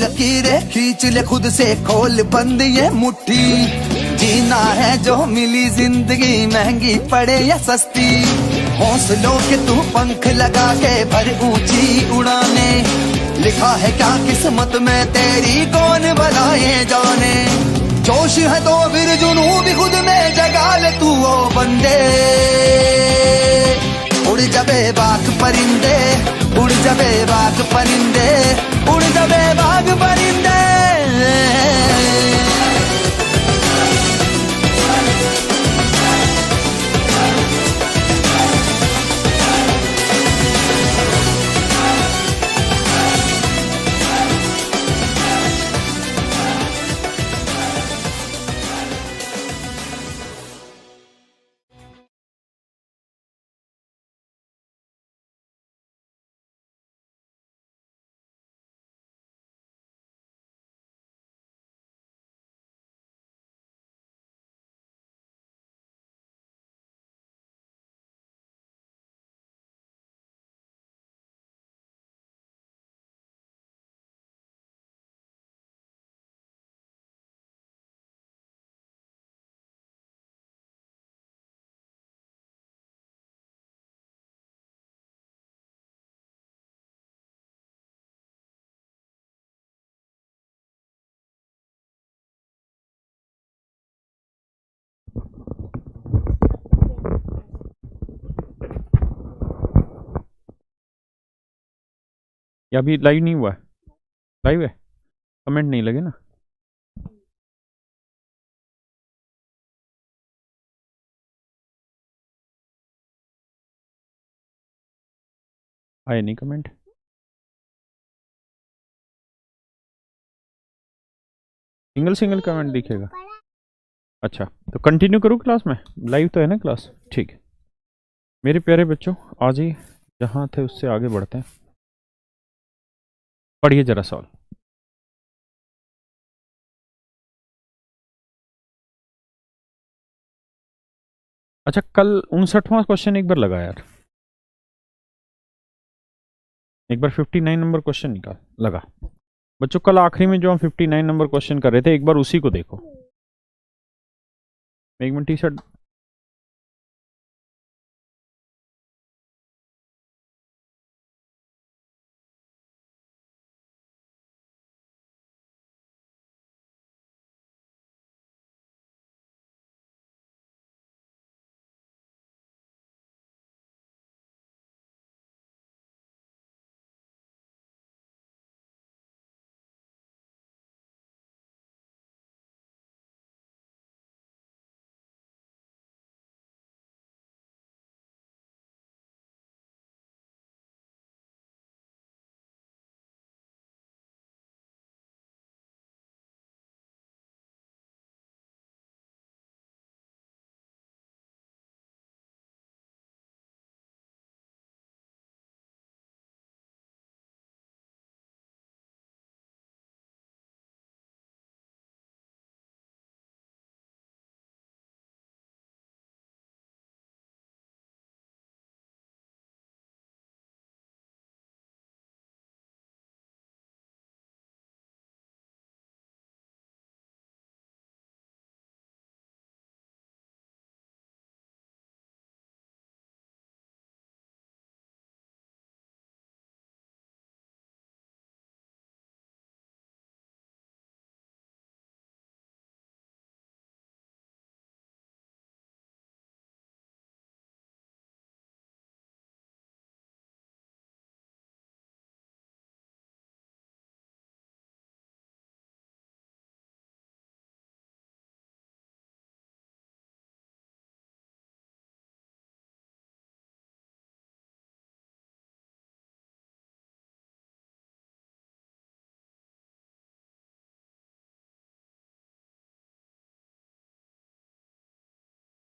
लकीरें खींच ले खुद से, खोल बंद ये मुट्ठी। जीना है जो मिली जिंदगी, महंगी पड़े या सस्ती। हौसलों के तू पंख लगा के भर ऊंची उड़ाने। लिखा है क्या किस्मत में तेरी, कौन भलाए जाने। जोश है तो फिर जुनू भी खुद में जगा ले तू ओ बंदे। उड़ जबे बाग परिंदे, उड़ जबे बाग परिंदे, उड़ जबे बाग परिंदे। या अभी लाइव नहीं हुआ है? लाइव है, कमेंट नहीं लगे ना। आए नहीं कमेंट। सिंगल सिंगल कमेंट दिखेगा। अच्छा तो कंटिन्यू करूँ क्लास में? लाइव तो है ना क्लास? ठीक है मेरे प्यारे बच्चों, आज ही जहाँ थे उससे आगे बढ़ते हैं। पढ़िए जरा सवाल। अच्छा कल 59वां क्वेश्चन एक बार लगा यार, एक बार 59 नंबर क्वेश्चन निकाल लगा। बच्चों कल आखिरी में जो हम 59 नंबर क्वेश्चन कर रहे थे, एक बार उसी को देखो। एक मिनट टी शर्ट।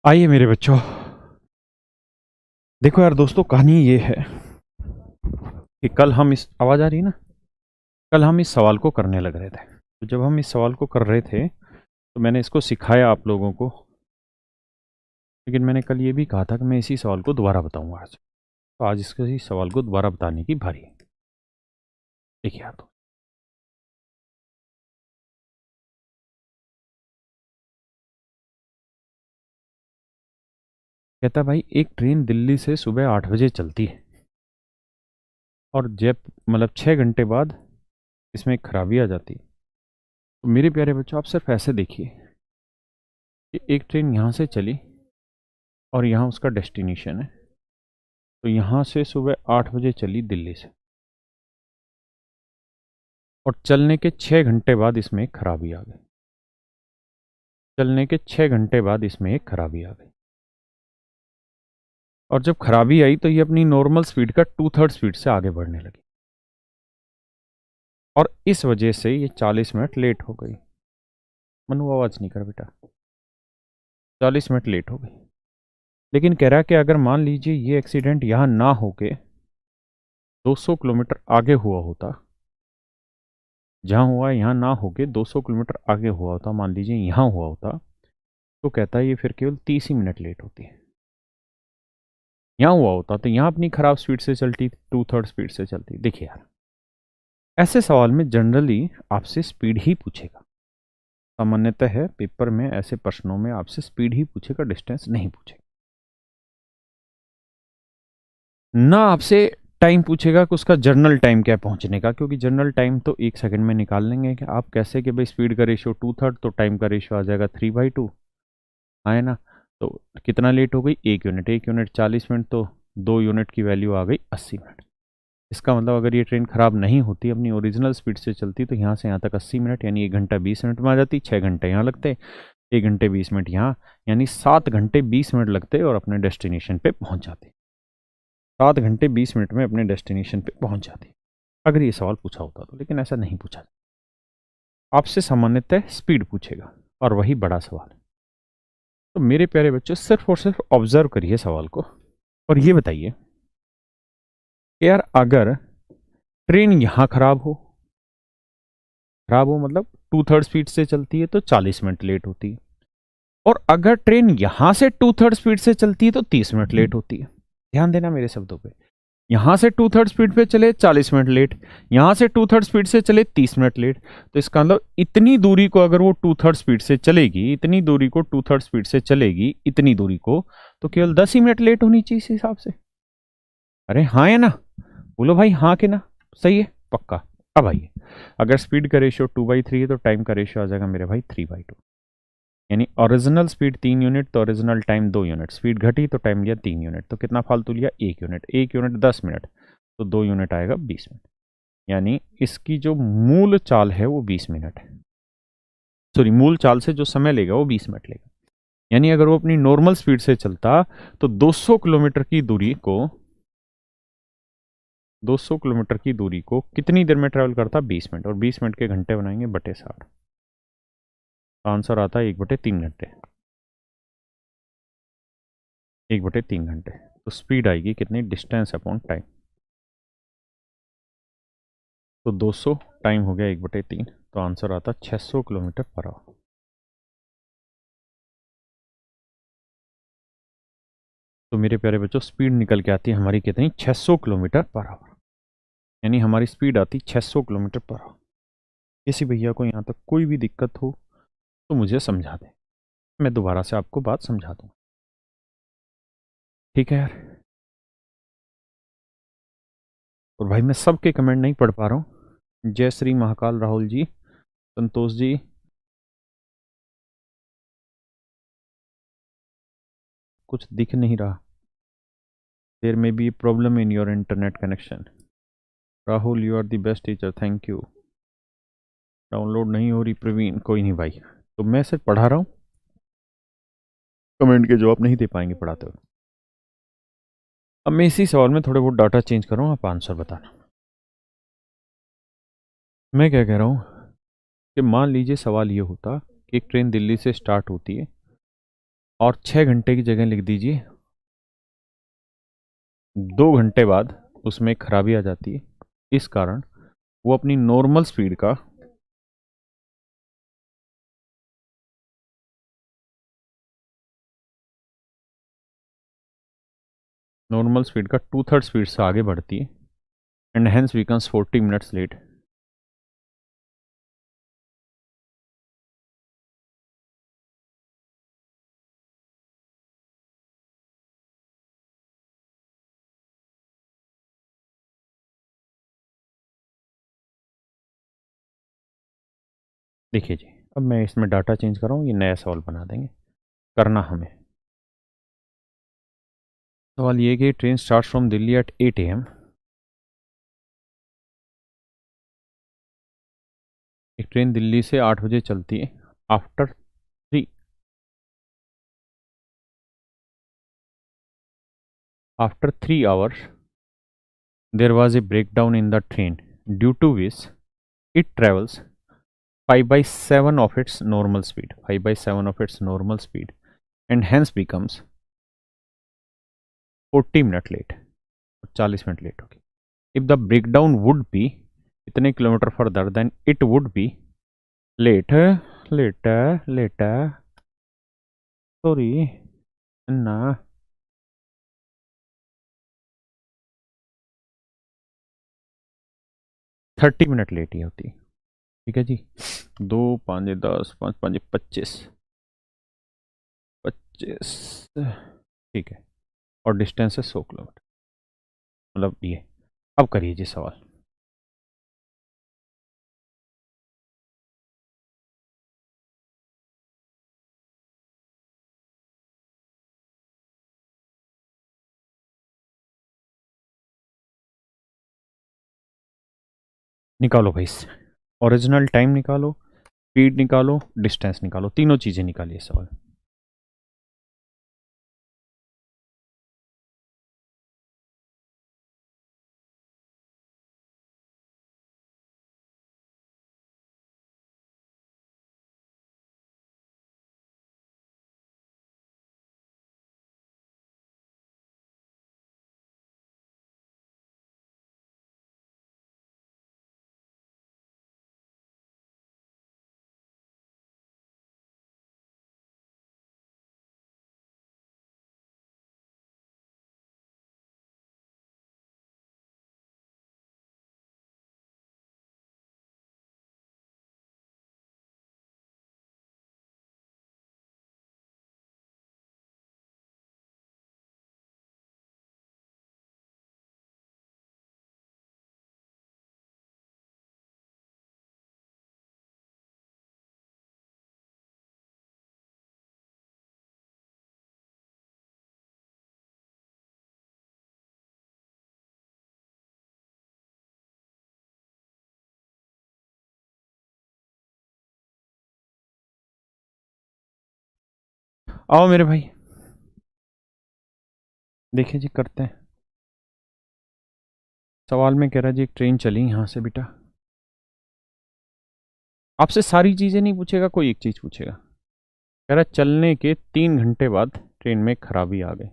आइए मेरे बच्चों, देखो यार दोस्तों, कहानी ये है कि कल हम इस आवाज़ आ रही है ना, कल हम इस सवाल को करने लग रहे थे। तो जब हम इस सवाल को कर रहे थे तो मैंने इसको सिखाया आप लोगों को, लेकिन मैंने कल ये भी कहा था कि मैं इसी सवाल को दोबारा बताऊंगा आज। तो आज इसी सवाल को दोबारा बताने की बारी है। देखिए यार कहता भाई एक ट्रेन दिल्ली से सुबह 8 बजे चलती है और जब मतलब 6 घंटे बाद इसमें एक खराबी आ जाती है। तो मेरे प्यारे बच्चों, आप सिर्फ ऐसे देखिए कि एक ट्रेन यहाँ से चली और यहाँ उसका डेस्टिनेशन है। तो यहाँ से सुबह 8 बजे चली दिल्ली से और चलने के 6 घंटे बाद इसमें एक खराबी आ गई। चलने के 6 घंटे बाद इसमें एक खराबी आ गई और जब खराबी आई तो ये अपनी नॉर्मल स्पीड का 2/3 स्पीड से आगे बढ़ने लगी और इस वजह से ये 40 मिनट लेट हो गई। मनु आवाज नहीं कर बेटा। 40 मिनट लेट हो गई। लेकिन कह रहा है कि अगर मान लीजिए ये एक्सीडेंट यहाँ ना होके 200 किलोमीटर आगे हुआ होता, जहाँ हुआ यहाँ ना होके 200 किलोमीटर आगे हुआ होता, मान लीजिए यहाँ हुआ होता, तो कहता है ये फिर केवल 30 ही मिनट लेट होती है। यहाँ हुआ होता तो यहाँ अपनी खराब स्पीड से चलती, 2/3 स्पीड से चलती। देखिए यार, ऐसे सवाल में जनरली आपसे स्पीड ही पूछेगा। सामान्यतः है पेपर में ऐसे प्रश्नों में आपसे स्पीड ही पूछेगा, डिस्टेंस नहीं पूछेगा। ना आपसे टाइम पूछेगा कि उसका जर्नल टाइम क्या है पहुंचने का, क्योंकि जर्नल टाइम तो 1 सेकंड में निकाल लेंगे कि आप कैसे कि भाई स्पीड का रेशियो 2/3 तो टाइम का रेशियो आ जाएगा 3/2, है ना। तो कितना लेट हो गई, 1 यूनिट। 1 यूनिट 40 मिनट, तो 2 यूनिट की वैल्यू आ गई 80 मिनट। इसका मतलब अगर ये ट्रेन खराब नहीं होती, अपनी ओरिजिनल स्पीड से चलती, तो यहाँ से यहाँ तक 80 मिनट यानी 1 घंटा 20 मिनट में आ जाती। 6 घंटे यहाँ लगते, 1 घंटे 20 मिनट यहाँ, यानी 7 घंटे 20 मिनट लगते और अपने डेस्टिनेशन पे पहुंच जाते। 7 घंटे 20 मिनट में अपने डेस्टिनेशन पे पहुंच जाती अगर ये सवाल पूछा होता तो। लेकिन ऐसा नहीं पूछा, आपसे सामान्यतः स्पीड पूछेगा और वही बड़ा सवाल है। तो मेरे प्यारे बच्चों, सिर्फ और सिर्फ ऑब्जर्व करिए सवाल को और ये बताइए कि यार अगर ट्रेन यहां खराब हो मतलब 2/3 स्पीड से चलती है तो 40 मिनट लेट होती है, और अगर ट्रेन यहां से 2/3 स्पीड से चलती है तो 30 मिनट लेट होती है। ध्यान देना मेरे शब्दों पे। यहां से 2/3 स्पीड पे चले 40 मिनट लेट, यहां से 2/3 स्पीड से चले 30 मिनट लेट। तो इसका मतलब इतनी दूरी को अगर वो 2/3 स्पीड से चलेगी, इतनी दूरी को 2/3 स्पीड से चलेगी, इतनी दूरी को, तो केवल 10 ही मिनट लेट होनी चाहिए इस हिसाब से। अरे हाँ है ना, बोलो भाई हाँ के ना, सही है पक्का। अब आइए, अगर स्पीड का रेशियो 2/3 है तो टाइम का रेशियो आ जाएगा मेरे भाई 3/2। यानी ओरिजिनल स्पीड 3 यूनिट तो ओरिजिनल टाइम 2 यूनिट, स्पीड घटी तो टाइम लिया 3 यूनिट, तो कितना फालतू लिया 1 यूनिट। 1 यूनिट 10 मिनट, तो 2 यूनिट आएगा 20 मिनट। यानी इसकी जो मूल चाल है वो 20 मिनट है। सॉरी, मूल चाल से जो समय लेगा वो 20 मिनट लेगा। यानी अगर वो अपनी नॉर्मल स्पीड से चलता तो 200 किलोमीटर की दूरी को 200 किलोमीटर की दूरी को कितनी देर में ट्रेवल करता, 20 मिनट। और 20 मिनट के घंटे बनाएंगे बटे 60, आंसर आता है 1/3 घंटे। 1/3 घंटे। तो स्पीड आएगी कितनी, डिस्टेंस अपॉन टाइम। तो 200 टाइम हो गया 1/3, तो आंसर आता 600 किलोमीटर पर आवर। तो मेरे प्यारे बच्चों, स्पीड निकल के आती है हमारी कितनी, 600 किलोमीटर पर आवर। यानी हमारी स्पीड आती 600 किलोमीटर पर आवर। किसी भैया को यहाँ तक कोई भी दिक्कत हो तो मुझे समझा दें, मैं दोबारा से आपको बात समझा दूँ। ठीक है यार। और भाई मैं सबके कमेंट नहीं पढ़ पा रहा हूँ। जय श्री महाकाल राहुल जी, संतोष जी, कुछ दिख नहीं रहा। There may be problem in your internet connection. Rahul you are the best teacher, thank you. Download नहीं हो रही प्रवीण, कोई नहीं भाई, तो मैं सिर्फ पढ़ा रहा हूँ, कमेंट के जवाब नहीं दे पाएंगे पढ़ाते हुए। अब मैं इसी सवाल में थोड़े बहुत डाटा चेंज कर रहा हूँ, आप आंसर बताना। मैं क्या कह रहा हूँ कि मान लीजिए सवाल ये होता कि एक ट्रेन दिल्ली से स्टार्ट होती है और 6 घंटे की जगह लिख दीजिए 2 घंटे बाद उसमें एक खराबी आ जाती है। इस कारण वो अपनी नॉर्मल स्पीड का 2/3 स्पीड से आगे बढ़ती है and hence becomes 40 minutes late. देखिए जी, अब मैं इसमें डाटा चेंज कर रहा हूँ, ये नया सवाल बना देंगे। करना हमें सवाल ये कि train start from Delhi at 8 AM। एक ट्रेन दिल्ली से 8 बजे चलती है। After 3 after 3 hours there was a breakdown in the train due to which it travels 5 by 7 of its normal speed, 5 by 7 of its normal speed, and hence becomes 40 minute late, 40 minute late होगी। If the breakdown would be इतने kilometre further then it would be later later later sorry ना 30 minute late ही होती। ठीक है जी, 2 5 10 5 5 25 25, ठीक है, और डिस्टेंस है 100 किलोमीटर, मतलब ये। अब करिए जी सवाल। निकालो भाई, ओरिजिनल टाइम निकालो, स्पीड निकालो, डिस्टेंस निकालो, तीनों चीजें निकालिए सवाल। आओ मेरे भाई, देखिए जी करते हैं। सवाल में कह रहा है जी एक ट्रेन चली यहाँ से बेटा, आपसे सारी चीजें नहीं पूछेगा, कोई एक चीज पूछेगा। कह रहा है चलने के 3 घंटे बाद ट्रेन में खराबी आ गई,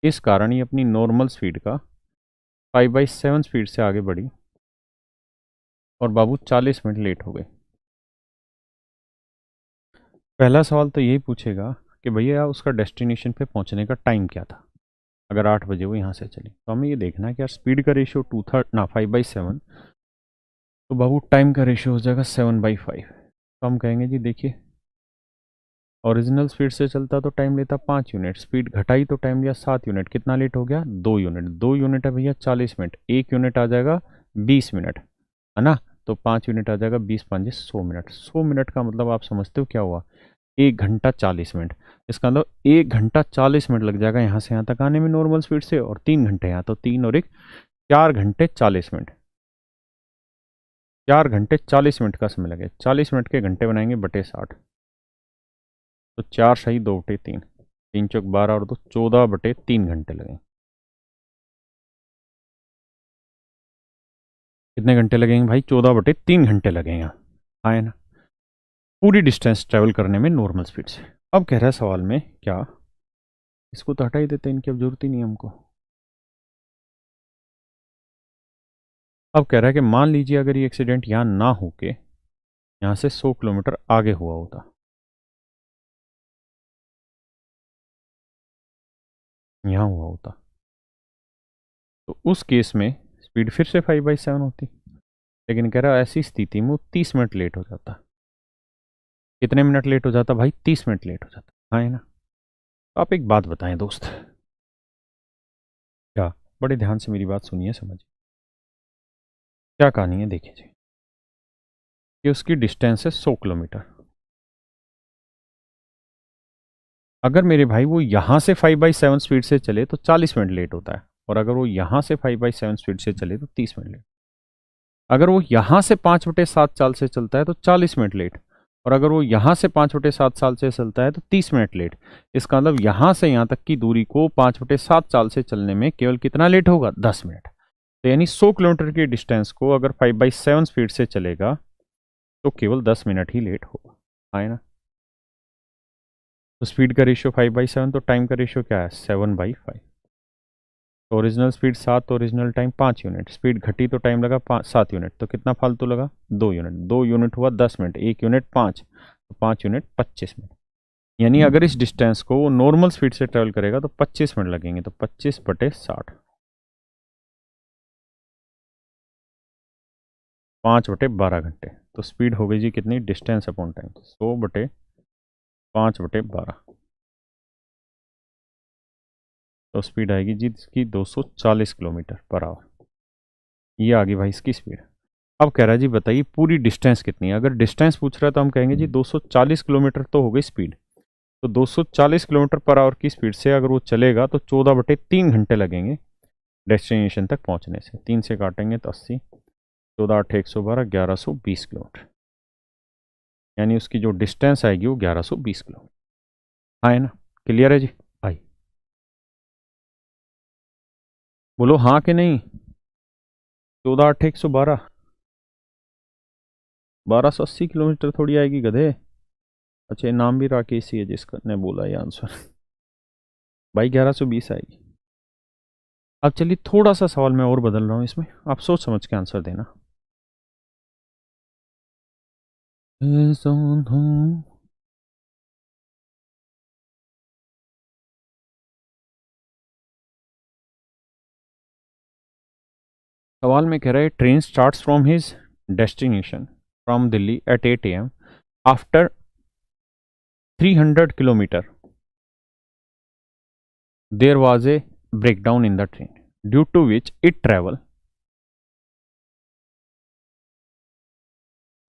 इस कारण ये अपनी नॉर्मल स्पीड का 5/7 स्पीड से आगे बढ़ी और बाबू 40 मिनट लेट हो गए। पहला सवाल तो यही पूछेगा कि भैया उसका डेस्टिनेशन पे पहुंचने का टाइम क्या था। अगर 8 बजे वो यहाँ से चली तो हमें ये देखना है कि यार स्पीड का रेशियो 5/7, तो बाबू टाइम का रेशियो हो जाएगा 7/5। तो हम कहेंगे जी देखिए, ओरिजिनल स्पीड से चलता तो टाइम लेता 5 यूनिट, स्पीड घटाई तो टाइम लिया 7 यूनिट, कितना लेट हो गया 2 यूनिट, 2 यूनिट है भैया 40 मिनट, 1 यूनिट आ जाएगा 20 मिनट, है ना। तो 5 यूनिट आ जाएगा 20×5 100 मिनट, 100 मिनट का मतलब आप समझते हो क्या हुआ, 1 घंटा 40 मिनट। इसका मतलब 1 घंटा 40 मिनट लग जाएगा यहाँ से यहाँ तक आने में नॉर्मल स्पीड से, और 3 घंटे यहाँ, तो 3 और 1 4 घंटे 40 मिनट, 4 घंटे 40 मिनट का समय लगे। 40 मिनट के घंटे बनाएंगे बटे 60, तो 4×6 = 2 × 3, 3 × 4 = 12 और 2 14/3 घंटे लगे। कितने घंटे लगेंगे भाई, 14/3 घंटे लगेंगे, आए ना, पूरी डिस्टेंस ट्रेवल करने में नॉर्मल स्पीड से। अब कह रहा है सवाल में क्या, इसको तो हटा ही देते हैं, इनकी अब जरूरत ही नहीं है हमको। अब कह रहा है कि मान लीजिए अगर ये एक्सीडेंट यहाँ ना हो के यहाँ से 100 किलोमीटर आगे हुआ होता, यहाँ हुआ होता, तो उस केस में स्पीड फिर से 5/7 होती। लेकिन कह रहा है ऐसी स्थिति में वो 30 मिनट लेट हो जाता। कितने मिनट लेट हो जाता भाई, 30 मिनट लेट हो जाता, हाँ है ना। आप एक बात बताएं दोस्त, क्या, बड़े ध्यान से मेरी बात सुनिए, समझिए क्या कहानी है, देखिए जी। कि उसकी डिस्टेंस है 100 किलोमीटर। अगर मेरे भाई वो यहाँ से 5/7 स्पीड से चले तो 40 मिनट लेट होता है, और अगर वो यहाँ से 5/7 स्पीड से चले तो 30 मिनट लेट। अगर वो यहाँ से 5/7 चाल से चलता है तो 40 मिनट लेट, और अगर वो यहाँ से 5/7 साल से चलता है तो 30 मिनट लेट। इसका मतलब यहाँ से यहाँ तक की दूरी को 5/7 चाल से चलने में केवल कितना लेट होगा? 10 मिनट। तो यानी 100 किलोमीटर की डिस्टेंस को अगर 5/7 स्पीड से चलेगा तो केवल 10 मिनट ही लेट होगा, है ना। तो स्पीड का रेशियो 5/7, तो टाइम का रेशियो क्या है? 7/5। तो ओरिजिनल स्पीड 7, तो ओरिजिनल टाइम 5 यूनिट। स्पीड घटी तो टाइम लगा 7 यूनिट, तो कितना फालतू लगा? 2 यूनिट। 2 यूनिट हुआ 10 मिनट, 1 यूनिट 5, तो 5 यूनिट 25 मिनट। यानी अगर इस डिस्टेंस को वो नॉर्मल स्पीड से ट्रेवल करेगा तो 25 मिनट लगेंगे, तो 25/60, 5/12 घंटे। तो स्पीड हो गई जी कितनी? Distance upon time, 100/5/12। तो स्पीड आएगी जी इसकी 240 किलोमीटर पर आवर। ये आ गई भाई इसकी स्पीड। अब कह रहा है जी बताइए पूरी डिस्टेंस कितनी है। अगर डिस्टेंस पूछ रहा है तो हम कहेंगे जी 240 किलोमीटर तो हो गई स्पीड। तो 240 किलोमीटर पर आवर की स्पीड से अगर वो चलेगा तो 14/3 घंटे लगेंगे डेस्टिनेशन तक पहुंचने से। 3 से काटेंगे तो 80, 14 × 8 = 112, 1120 किलोमीटर। यानी उसकी जो डिस्टेंस आएगी वो 1120 किलोमीटर। हाँ है ना, क्लियर है जी भाई? बोलो हाँ कि नहीं? 14 × 8 = 112, 1280 किलोमीटर थोड़ी आएगी गधे। अच्छा ये नाम भी राकेश ही है जिसका ने बोला ये आंसर। भाई 1120 आएगी। अब चलिए थोड़ा सा सवाल मैं और बदल रहा हूँ इसमें, आप सोच समझ के आंसर देना। सवाल में कह रहा है train starts from his destination from Delhi at 8 AM after 300 kilometre there was a breakdown in the train due to which it travel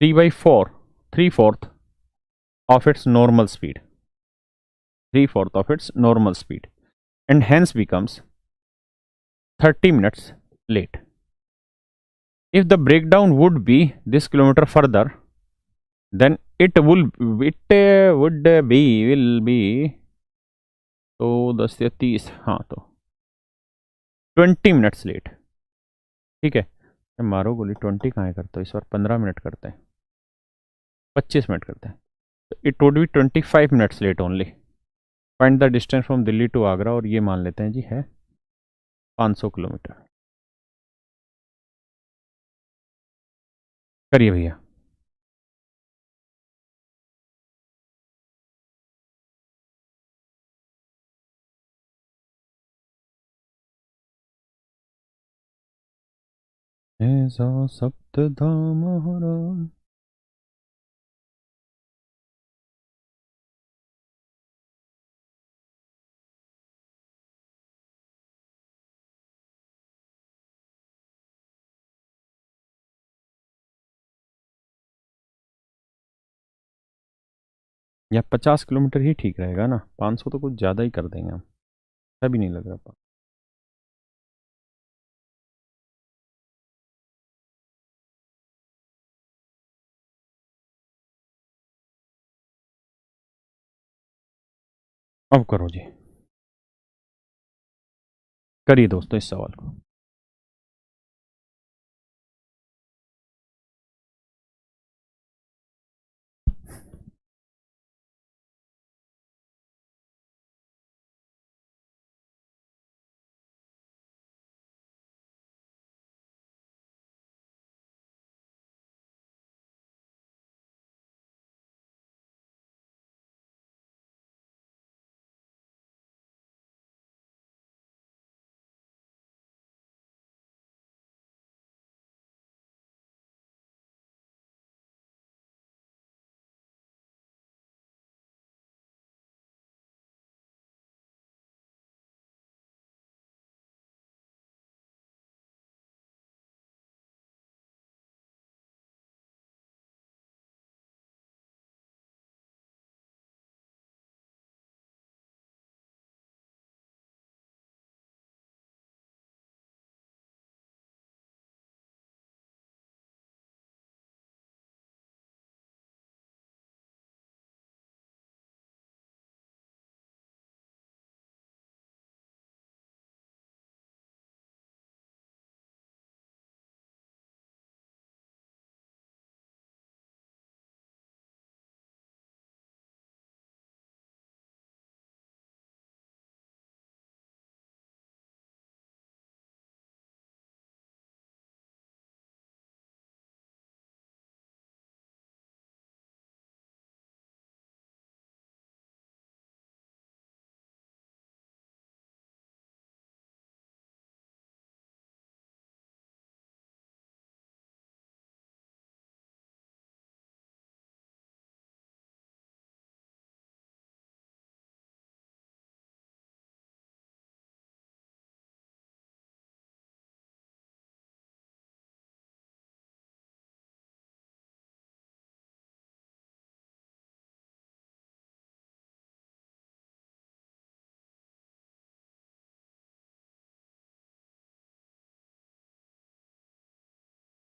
3/4 3/4 of its normal speed, 3/4 of its normal speed, and hence becomes 30 minutes late. If the breakdown would be this kilometer further, then it will be तो 10 या 30, हाँ तो 20 minutes late. ठीक है, मारो गोली 20 कहाँ करते हो इस बार? 15 मिनट करते हैं, 25 मिनट करते हैं। तो it would be 25 minutes late only. Find the distance from Delhi to Agra, और ये मान लेते हैं जी है 500 किलोमीटर। करिए भैया। ऐसा सप्तधाम महाराज। या 50 किलोमीटर ही ठीक रहेगा ना, 500 तो कुछ ज़्यादा ही कर देंगे हम, ऐसा भी नहीं लग रहा। अब करो जी, करिए दोस्तों इस सवाल को।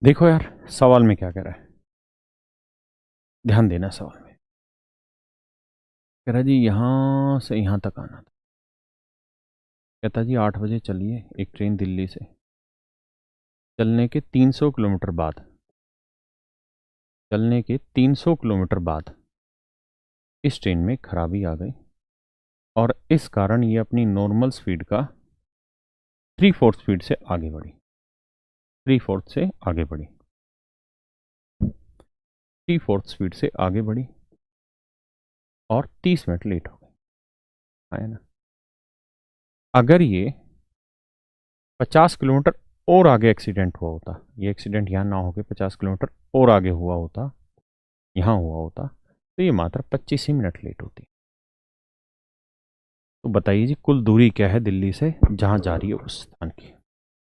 देखो यार सवाल में क्या कह रहा है, ध्यान देना सवाल में। कह रहा है जी यहाँ से यहाँ तक आना था। कहता जी 8 बजे चलिए एक ट्रेन दिल्ली से, चलने के 300 किलोमीटर बाद, चलने के 300 किलोमीटर बाद इस ट्रेन में खराबी आ गई और इस कारण ये अपनी नॉर्मल स्पीड का 3/4 स्पीड से आगे बढ़ी, 3/4 से आगे बढ़ी, 3/4 स्पीड से आगे बढ़ी और 30 मिनट लेट हो गई, है ना। अगर ये 50 किलोमीटर और आगे एक्सीडेंट हुआ होता, ये एक्सीडेंट यहाँ ना होकर 50 किलोमीटर और आगे हुआ होता, यहाँ हुआ होता, तो ये मात्र 25 ही मिनट लेट होती। तो बताइए जी कुल दूरी क्या है दिल्ली से जहाँ जा रही है उस स्थान की।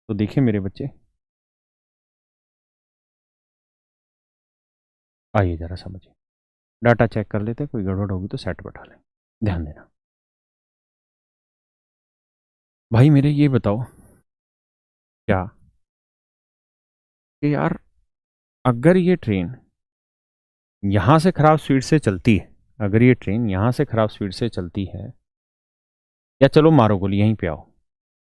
तो देखिए मेरे बच्चे, आइए ज़रा समझिए, डाटा चेक कर लेते हैं, कोई गड़बड़ होगी तो सेट बैठा लें। ध्यान देना भाई मेरे, ये बताओ क्या कि यार अगर ये ट्रेन यहाँ से ख़राब स्पीड से चलती है, अगर ये ट्रेन यहाँ से ख़राब स्पीड से चलती है, या चलो मारो गोली यहीं पे आओ,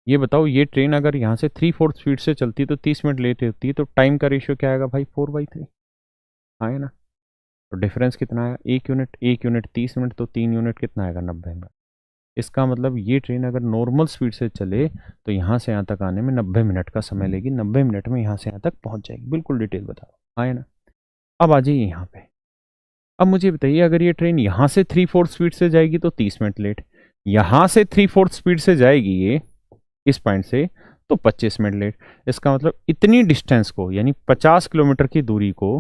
ये बताओ ये ट्रेन अगर यहाँ से 3/4 स्पीड से चलती तो 30 मिनट लेट होती है, तो टाइम का रेशियो क्या आएगा भाई 4/3, हाँ है ना। तो डिफरेंस कितना आया, 1 यूनिट, 1 यूनिट 30 मिनट, तो 3 यूनिट कितना आएगा 90 मिनट। इसका मतलब ये ट्रेन अगर नॉर्मल स्पीड से चले तो यहाँ से यहाँ तक आने में 90 मिनट का समय लेगी, 90 मिनट में यहाँ से यहाँ तक पहुँच जाएगी, बिल्कुल डिटेल बताओ, हाँ है ना। अब आ जाइए यहाँ पे, अब मुझे बताइए अगर ये ट्रेन यहाँ से 3/4 स्पीड से जाएगी तो 30 मिनट लेट, यहाँ से 3/4 स्पीड से जाएगी ये इस पॉइंट से तो 25 मिनट लेट। इसका मतलब इतनी डिस्टेंस को, यानी 50 किलोमीटर की दूरी को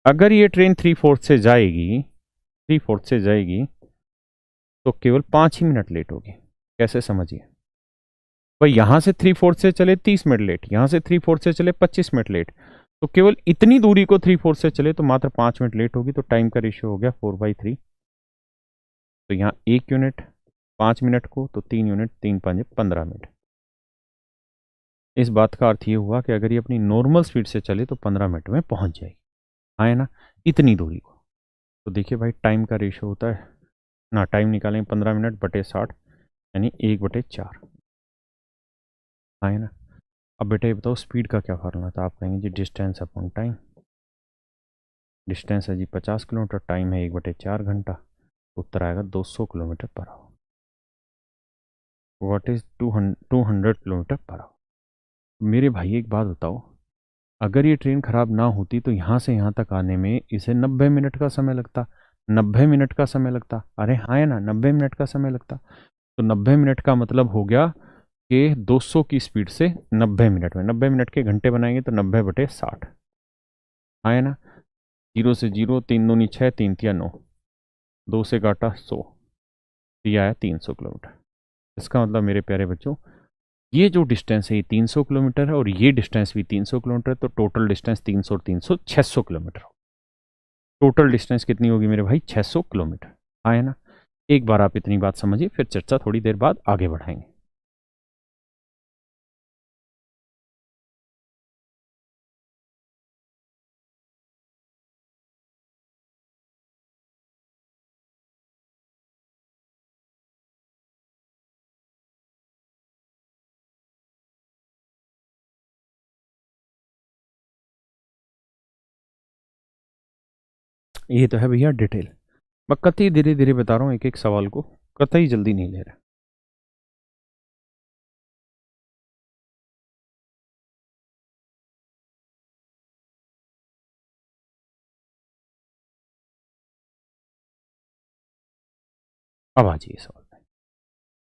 अगर ये ट्रेन 3/4 से जाएगी, 3/4 से जाएगी तो केवल 5 ही मिनट लेट होगी। कैसे समझिए भाई, यहां से 3/4 से चले 30 मिनट लेट, यहां से 3/4 से चले 25 मिनट लेट, तो केवल इतनी दूरी को 3/4 से चले तो मात्र 5 मिनट लेट होगी। तो टाइम का रेशियो हो गया 4/3। तो यहाँ 1 यूनिट 5 मिनट को, तो 3 यूनिट 3×5 = 15 मिनट। इस बात का अर्थ ये हुआ कि अगर ये अपनी नॉर्मल स्पीड से चले तो 15 मिनट में पहुंच जाएगी, हाँ है ना, इतनी दूरी को। तो देखिए भाई टाइम का रेशियो होता है ना, टाइम निकालेंगे 15 मिनट बटे 60 यानी 1/4, हाँ है ना। अब बेटा ये बताओ स्पीड का क्या फार्मूला था, आप कहेंगे जी डिस्टेंस अपॉन टाइम। डिस्टेंस है जी 50 किलोमीटर, टाइम है 1/4 घंटा, तो उत्तर आएगा 200 kilometre per hour. What is 200 kilometre per hour. मेरे भाई एक बात बताओ, अगर ये ट्रेन खराब ना होती तो यहाँ से यहाँ तक आने में इसे 90 मिनट का समय लगता, 90 मिनट का समय लगता, अरे हाँ है ना, 90 मिनट का समय लगता। तो 90 मिनट का मतलब हो गया कि 200 की स्पीड से 90 मिनट में, 90 मिनट के घंटे बनाएंगे तो 90/60, हाँ है ना। 0 से 0, 3 दूनी 6, 3 तिया 9, 2 से काटा 100, ये आया 300 किलोमीटर। इसका मतलब मेरे प्यारे बच्चों, ये जो डिस्टेंस है ये 300 किलोमीटर है और ये डिस्टेंस भी 300 किलोमीटर है, तो टोटल डिस्टेंस 300 और 300 600 किलोमीटर। टोटल डिस्टेंस कितनी होगी मेरे भाई, 600 किलोमीटर, हाँ है ना। एक बार आप इतनी बात समझिए, फिर चर्चा थोड़ी देर बाद आगे बढ़ाएंगे। ये तो है भैया डिटेल, मैं कतई धीरे धीरे बता रहा हूँ एक एक सवाल को, कतई जल्दी नहीं ले रहा। अब आ जाइए सवाल पे।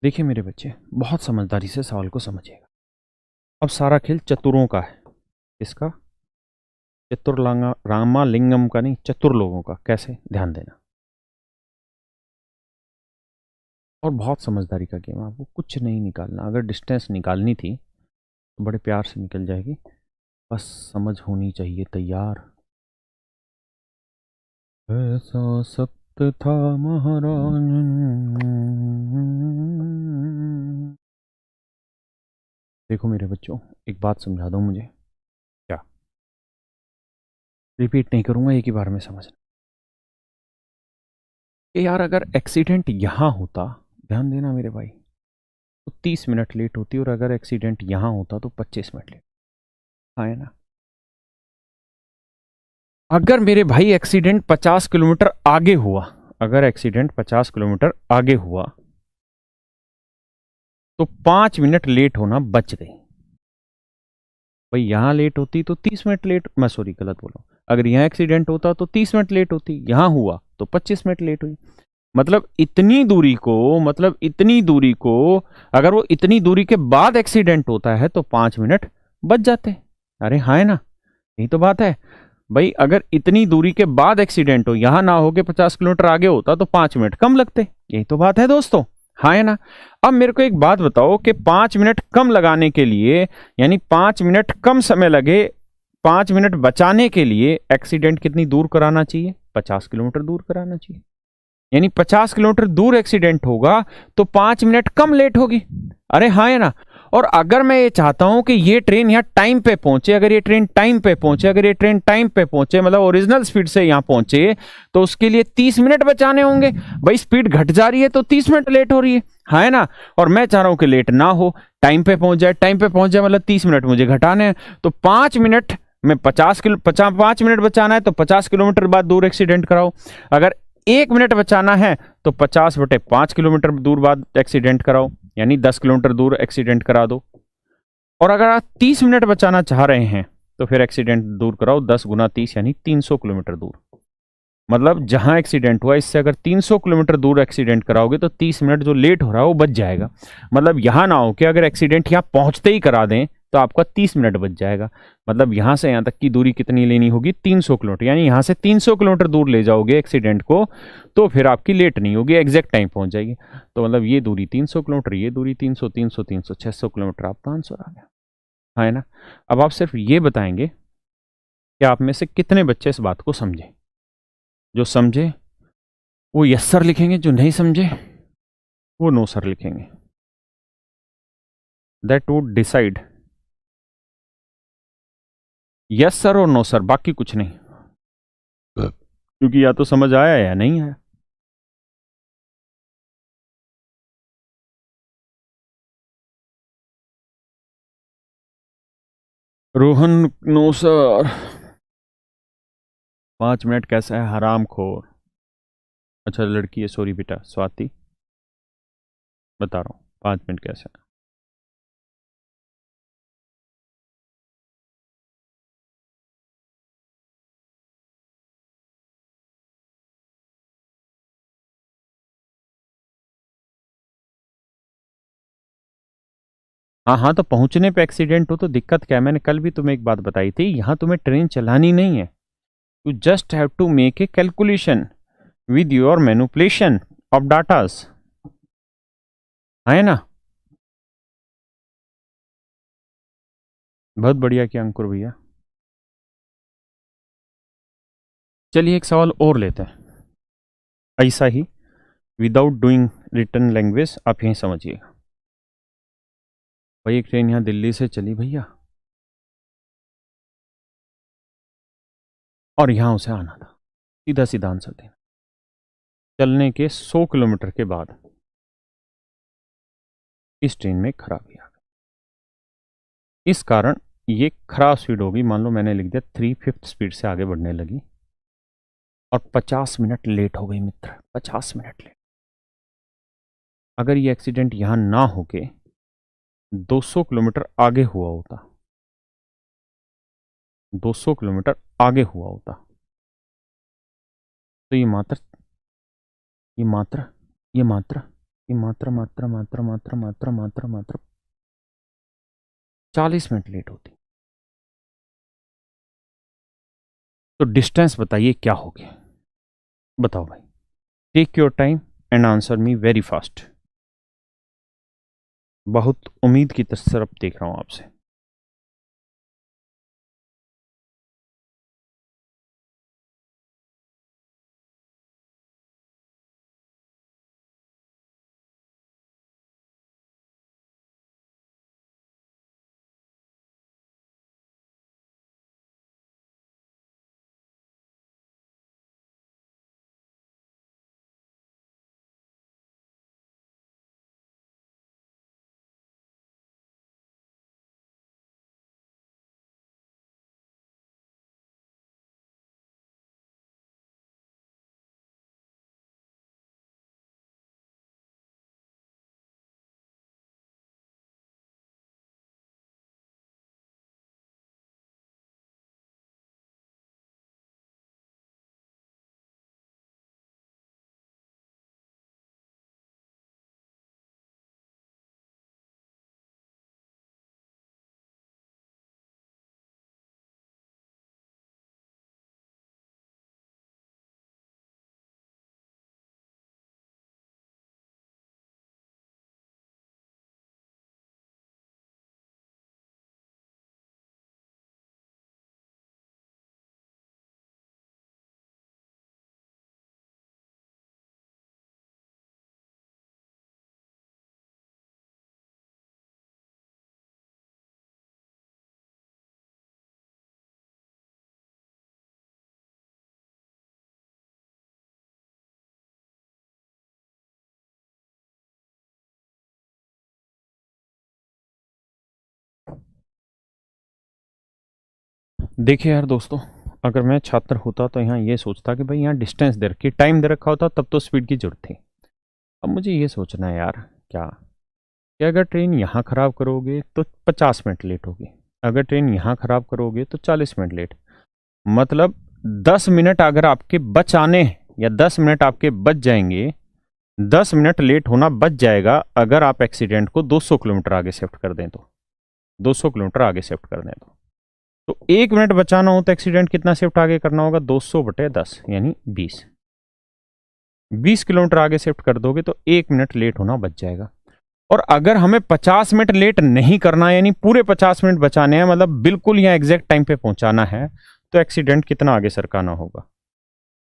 देखिए मेरे बच्चे बहुत समझदारी से सवाल को समझिएगा। अब सारा खेल चतुरों का है, इसका चतुर्लांगा रामालिंगम का नहीं, चतुर लोगों का। कैसे, ध्यान देना। और बहुत समझदारी का गेम है, आपको कुछ नहीं निकालना, अगर डिस्टेंस निकालनी थी तो बड़े प्यार से निकल जाएगी, बस समझ होनी चाहिए तैयार। ऐसा सख्त था महाराज। देखो मेरे बच्चों एक बात समझा दो मुझे। क्या, रिपीट नहीं करूंगा, एक ही बार में समझना कि यार अगर एक्सीडेंट यहां होता, ध्यान देना मेरे भाई, तो 30 मिनट लेट होती, और अगर एक्सीडेंट यहां होता तो 25 मिनट लेट। हाँ है ना। अगर मेरे भाई एक्सीडेंट 50 किलोमीटर आगे हुआ, अगर एक्सीडेंट 50 किलोमीटर आगे हुआ तो 5 मिनट लेट होना बच गई। भाई यहां लेट होती तो 30 मिनट लेट, मैं सॉरी गलत बोला, अगर यहां एक्सीडेंट होता तो 30 मिनट लेट होती, यहां हुआ तो 25 मिनट लेट हुई। मतलब इतनी दूरी को, मतलब इतनी दूरी को, अगर वो इतनी दूरी के बाद एक्सीडेंट होता है तो 5 मिनट बच जाते। अरे हाँ है ना, यही तो बात है भाई। अगर इतनी दूरी के बाद एक्सीडेंट हो, यहां ना हो के 50 किलोमीटर आगे होता तो 5 मिनट कम लगते। यही तो बात है दोस्तों, हाँ है ना। अब मेरे को एक बात बताओ कि 5 मिनट कम लगाने के लिए, यानी 5 मिनट कम समय लगे, 5 मिनट बचाने के लिए एक्सीडेंट कितनी दूर कराना चाहिए? 50 किलोमीटर दूर कराना चाहिए। यानी 50 किलोमीटर दूर एक्सीडेंट होगा तो 5 मिनट कम लेट होगी। अरे हाँ है ना। और अगर मैं ये चाहता हूं कि ये ट्रेन यहाँ टाइम पे पहुंचे, अगर ये ट्रेन टाइम पे पहुंचे, अगर ये ट्रेन टाइम पे पहुंचे, मतलब ओरिजिनल स्पीड से यहाँ पहुंचे, तो उसके लिए 30 मिनट बचाने होंगे। भाई स्पीड घट जा रही है तो 30 मिनट लेट हो रही है, हाँ है ना। और मैं चाह रहा हूं कि लेट ना हो, टाइम पे पहुंच जाए, टाइम पे पहुंच जाए, मतलब 30 मिनट मुझे घटाने हैं। तो 5 मिनट में 5 मिनट बचाना है तो 50 किलोमीटर बाद दूर एक्सीडेंट कराओ। अगर 1 मिनट बचाना है तो 50/5 किलोमीटर दूर बाद एक्सीडेंट कराओ, यानी 10 किलोमीटर दूर एक्सीडेंट करा दो। और अगर आप 30 मिनट बचाना चाह रहे हैं तो फिर एक्सीडेंट दूर कराओ 10 × 30 यानी 300 किलोमीटर दूर। मतलब जहां एक्सीडेंट हुआ इससे अगर 300 किलोमीटर दूर एक्सीडेंट कराओगे तो 30 मिनट जो लेट हो रहा है वो बच जाएगा। मतलब यहां ना हो कि अगर एक्सीडेंट यहां पहुंचते ही करा दें तो आपका 30 मिनट बच जाएगा। मतलब यहां से यहां तक की दूरी कितनी लेनी होगी? 300 किलोमीटर, यानी यहां से 300 किलोमीटर दूर ले जाओगे एक्सीडेंट को तो फिर आपकी लेट नहीं होगी, एग्जैक्ट टाइम पहुंच जाएगी। तो मतलब ये दूरी 300 किलोमीटर, ये दूरी 300, 300, 300, 600 किलोमीटर, आपका आंसर आ गया, है ना। अब आप सिर्फ ये बताएंगे कि आप में से कितने बच्चे इस बात को समझे। जो समझे वो यस सर लिखेंगे, जो नहीं समझे वो नो सर लिखेंगे। That would decide yes sir और नो सर, बाकी कुछ नहीं, क्योंकि या तो समझ आया या नहीं आया। Rohan, no sir. 5 मिनट कैसा है हराम खोर। अच्छा लड़की है, सॉरी बेटा, स्वाति बता रहा हूँ 5 मिनट कैसा है। हाँ हाँ, तो पहुंचने पे एक्सीडेंट हो तो दिक्कत क्या है? मैंने कल भी तुम्हें एक बात बताई थी, यहां तुम्हें ट्रेन चलानी नहीं है। You just have to make a calculation with your manipulation of datas, है ना। बहुत बढ़िया किया अंकुर भैया। चलिए एक सवाल और लेते हैं, ऐसा ही, विदाउट डूइंग रिटर्न लैंग्वेज, आप यहीं समझिएगा। भाई एक ट्रेन यहाँ दिल्ली से चली भैया, और यहाँ उसे आना था, सीधा सीधा आंसर देना। चलने के 100 किलोमीटर के बाद इस ट्रेन में खराबी आ गई, इस कारण ये खराब स्पीड होगी, मान लो मैंने लिख दिया 3/5 स्पीड से आगे बढ़ने लगी, और 50 मिनट लेट हो गई मित्र, 50 मिनट लेट। अगर ये एक्सीडेंट यहाँ ना होके 200 किलोमीटर आगे हुआ होता, 200 किलोमीटर आगे हुआ होता, तो ये मात्रा ये मात्रा ये मात्रा मात्रा मात्रा मात्रा मात्रा मात्रा मात्रा 40 मिनट लेट होती। तो डिस्टेंस बताइए क्या हो गया, बताओ भाई। Take your time and answer me very fast. बहुत उम्मीद की तरफ देख रहा हूं आपसे। देखिए यार दोस्तों, अगर मैं छात्र होता तो यहाँ ये सोचता कि भाई यहाँ डिस्टेंस दे रखी, टाइम दे रखा होता, तब तो स्पीड की जरूरत थी। अब मुझे ये सोचना है यार क्या, कि अगर ट्रेन यहाँ ख़राब करोगे तो 50 मिनट लेट होगी, अगर ट्रेन यहाँ ख़राब करोगे तो 40 मिनट लेट, मतलब 10 मिनट अगर आपके बच आने या 10 मिनट आपके बच जाएंगे, 10 मिनट लेट होना बच जाएगा अगर आप एक्सीडेंट को 200 किलोमीटर आगे शिफ्ट कर दें तो, 200 किलोमीटर आगे शिफ्ट कर दें तो 1 मिनट बचाना हो तो एक्सीडेंट कितना शिफ्ट आगे करना होगा, 200/10 यानी 20 किलोमीटर आगे शिफ्ट कर दोगे तो 1 मिनट लेट होना बच जाएगा। और अगर हमें 50 मिनट लेट नहीं करना है, यानी पूरे 50 मिनट बचाने हैं, मतलब बिल्कुल यहाँ एग्जैक्ट टाइम पे पहुंचाना है, तो एक्सीडेंट कितना आगे सरकाना होगा,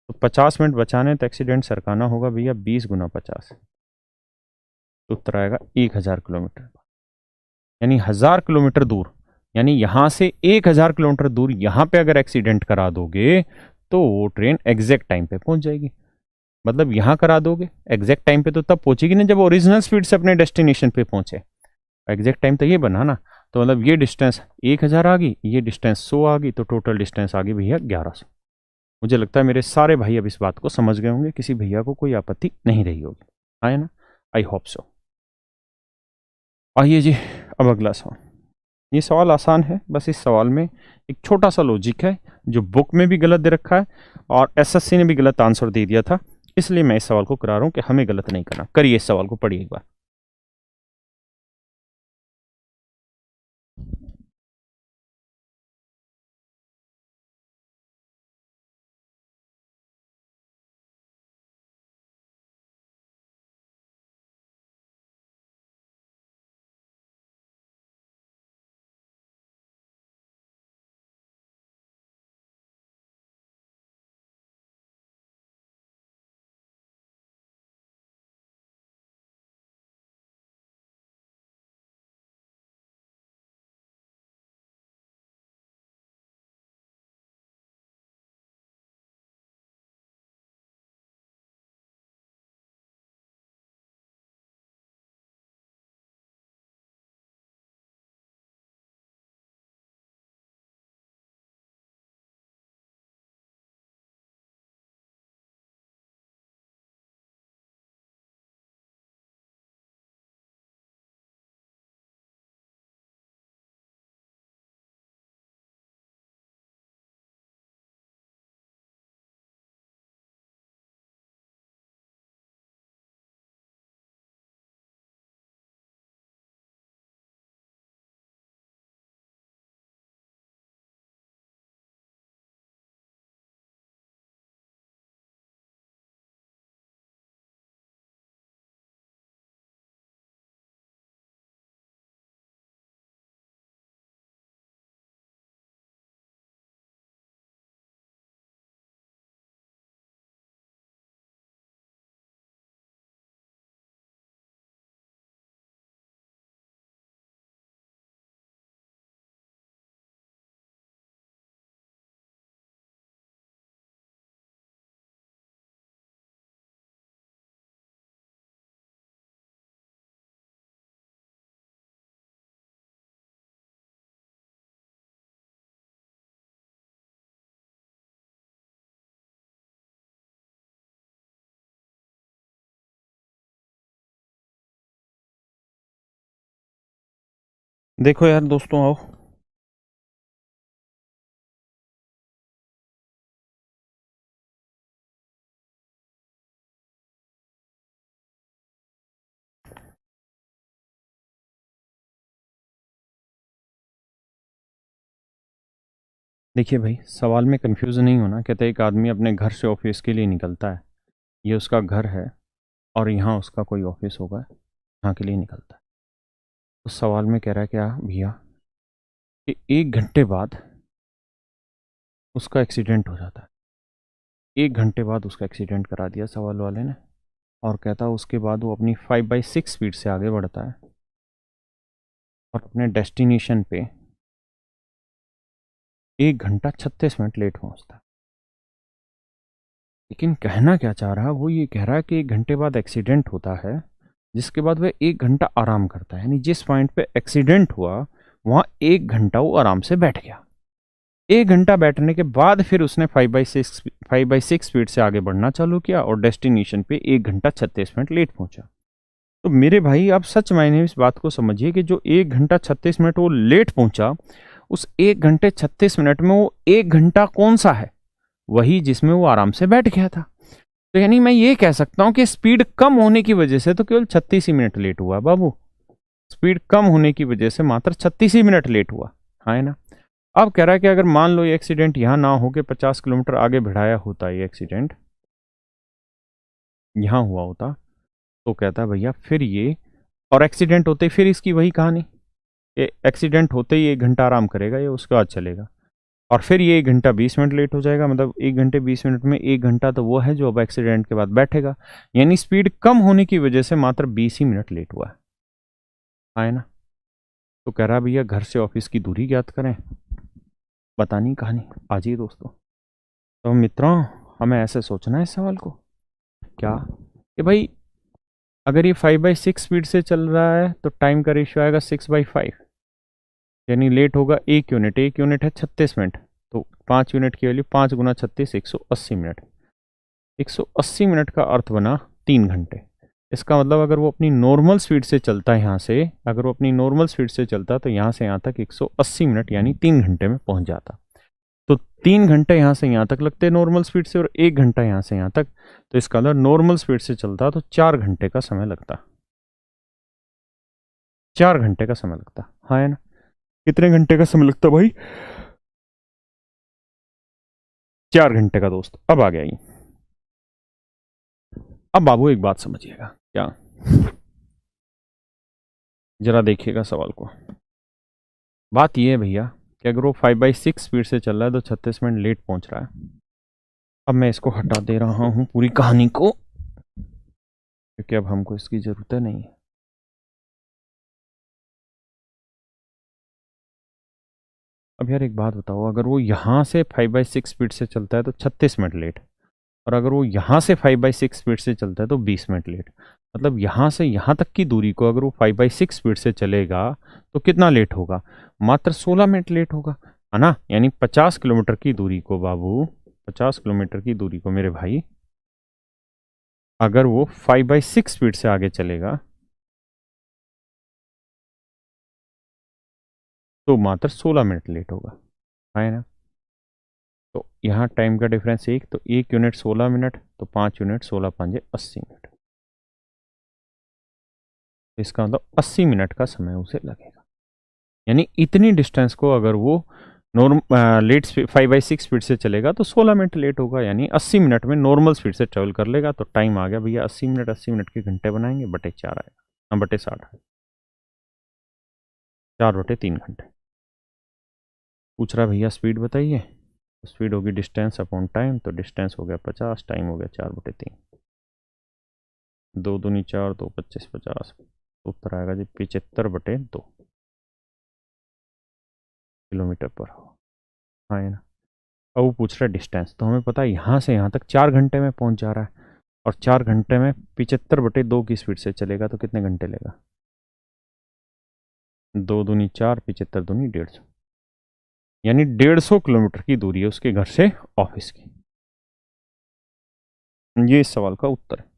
तो 50 मिनट बचाने तो एक्सीडेंट सरकाना होगा भैया 20 × 50, तो उत्तर आएगा 1000 किलोमीटर, यानी 1000 किलोमीटर दूर, यानी यहां से 1000 किलोमीटर दूर यहां पे अगर एक्सीडेंट करा दोगे तो वो ट्रेन एग्जैक्ट टाइम पे पहुंच जाएगी। मतलब यहां करा दोगे एग्जैक्ट टाइम पे तो तब पहुंचेगी ना जब ओरिजिनल स्पीड से अपने डेस्टिनेशन पे पहुंचे, एग्जैक्ट टाइम तो ये बना ना, तो मतलब ये डिस्टेंस 1000 आ गई, ये डिस्टेंस 100 आ गई, तो टोटल डिस्टेंस आ गई भैया 1100। मुझे लगता है मेरे सारे भाई अब इस बात को समझ गए होंगे, किसी भैया को कोई आपत्ति नहीं रही होगी, आए ना, आई होप सो। आइए जी, अब अगला सवाल। ये सवाल आसान है, बस इस सवाल में एक छोटा सा लॉजिक है जो बुक में भी गलत दे रखा है और एसएससी ने भी गलत आंसर दे दिया था, इसलिए मैं इस सवाल को करा रहा हूं कि हमें गलत नहीं करना। करिए इस सवाल को, पढ़िए एक बार। देखो यार दोस्तों, आओ। देखिए भाई, सवाल में कंफ्यूज नहीं होना। कहते एक आदमी अपने घर से ऑफिस के लिए निकलता है, ये उसका घर है और यहाँ उसका कोई ऑफिस होगा, यहाँ के लिए निकलता है। तो सवाल में कह रहा है क्या भैया कि 1 घंटे बाद उसका एक्सीडेंट हो जाता है, 1 घंटे बाद उसका एक्सीडेंट करा दिया सवाल वाले ने, और कहता है उसके बाद वो अपनी 5/6 स्पीड से आगे बढ़ता है और अपने डेस्टिनेशन पे 1 घंटा 36 मिनट लेट पहुंचता है। लेकिन कहना क्या चाह रहा है, वो ये कह रहा है कि 1 घंटे बाद एक्सीडेंट होता है, जिसके बाद वह 1 घंटा आराम करता है, यानी जिस पॉइंट पे एक्सीडेंट हुआ वहां 1 घंटा वो आराम से बैठ गया। 1 घंटा बैठने के बाद फिर उसने 5/6 स्पीड से आगे बढ़ना चालू किया और डेस्टिनेशन पे 1 घंटा 36 मिनट लेट पहुंचा। तो मेरे भाई आप सच मायने में इस बात को समझिए कि जो 1 घंटा 36 मिनट वो लेट पहुंचा, उस 1 घंटे 36 मिनट में वो 1 घंटा कौन सा है? वही जिसमें वो आराम से बैठ गया था। तो यानी मैं ये कह सकता हूं कि स्पीड कम होने की वजह से तो केवल 36 ही मिनट लेट हुआ बाबू। स्पीड कम होने की वजह से मात्र 36 ही मिनट लेट हुआ। हाँ है ना? अब कह रहा है कि अगर मान लो ये एक्सीडेंट यहां ना हो के 50 किलोमीटर आगे बढ़ाया होता, ये एक्सीडेंट यहां हुआ होता, तो कहता है भैया फिर ये, और एक्सीडेंट होते फिर इसकी वही कहानी, ये एक्सीडेंट होते ही 1 घंटा आराम करेगा, ये उसके बाद चलेगा, और फिर ये 1 घंटा 20 मिनट लेट हो जाएगा। मतलब 1 घंटे 20 मिनट में 1 घंटा तो वो है जो अब एक्सीडेंट के बाद बैठेगा। यानी स्पीड कम होने की वजह से मात्र 20 ही मिनट लेट हुआ है। हाँ ना? तो कह रहा भैया घर से ऑफिस की दूरी ज्ञात करें। बतानी कहानी आज ही दोस्तों। तो मित्रों, हमें ऐसे सोचना है इस सवाल को क्या, कि भाई अगर ये 5/6 स्पीड से चल रहा है तो टाइम का रेशियो आएगा 6/5, यानी लेट होगा 1 यूनिट। 1 यूनिट है 36 मिनट, तो 5 यूनिट की वैल्यू 5 × 36 180 मिनट। 180 मिनट का अर्थ बना 3 घंटे। इसका मतलब अगर वो अपनी नॉर्मल स्पीड से चलता है यहाँ से, अगर वो अपनी नॉर्मल स्पीड से चलता तो यहाँ से यहाँ तक 180 मिनट यानी 3 घंटे में पहुंच जाता। तो 3 घंटे यहाँ से यहाँ तक लगते नॉर्मल स्पीड से, और 1 घंटा यहाँ से यहाँ तक। तो इसका मतलब नॉर्मल स्पीड से चलता तो 4 घंटे का समय लगता। 4 घंटे का समय लगता। हाँ है ना? कितने घंटे का समय लगता भाई? 4 घंटे का दोस्त। अब आ गया ये। अब बाबू एक बात समझिएगा क्या, जरा देखिएगा सवाल को। बात यह है भैया कि अगर वो 5/6 स्पीड से चल रहा है तो 36 मिनट लेट पहुंच रहा है। अब मैं इसको हटा दे रहा हूं पूरी कहानी को, क्योंकि अब हमको इसकी जरूरत नहीं है। अब यार एक बात बताओ, अगर वो यहां से 5/6 स्पीड से चलता है तो 36 मिनट लेट, और अगर वो यहां से 5/6 स्पीड से चलता है तो 20 मिनट लेट। मतलब यहां से यहां तक की दूरी को अगर वो 5/6 स्पीड से चलेगा तो कितना लेट होगा? मात्र 16 मिनट लेट होगा, है ना? यानी 50 किलोमीटर की दूरी को बाबू, 50 किलोमीटर की दूरी को मेरे भाई, अगर वो 5/6 स्पीड से आगे चलेगा तो मात्र 16 मिनट लेट होगा। है ना? तो यहाँ टाइम का डिफरेंस एक, तो 1 यूनिट 16 मिनट, तो 5 यूनिट 16×5 = 80 मिनट। इसका मतलब 80 मिनट का समय उसे लगेगा। यानी इतनी डिस्टेंस को अगर वो नॉर्मल लेट 5/6 स्पीड से चलेगा तो 16 मिनट लेट होगा, यानी 80 मिनट में नॉर्मल स्पीड से ट्रेवल कर लेगा। तो टाइम आ गया भैया 80 मिनट। 80 मिनट के घंटे बनाएंगे, बटे 4 आएगा, हाँ बटे 60 आएगा, 4/3 घंटे। पूछ रहा भैया स्पीड बताइए, तो स्पीड होगी डिस्टेंस अपॉन टाइम, तो डिस्टेंस हो गया 50, टाइम हो गया 4/3। 2 दूनी 4, 2 25 50, उत्तर आएगा जी 75/2 किलोमीटर पर हो। हाँ है ना? अब वो पूछ रहा है डिस्टेंस, तो हमें पता है यहाँ से यहाँ तक 4 घंटे में पहुँच जा रहा है, और 4 घंटे में 75/2 की स्पीड से चलेगा तो कितने घंटे लेगा? 2 दूनी 4, 75 दूनी 150, यानी 150 किलोमीटर की दूरी है उसके घर से ऑफिस की। ये इस सवाल का उत्तर है।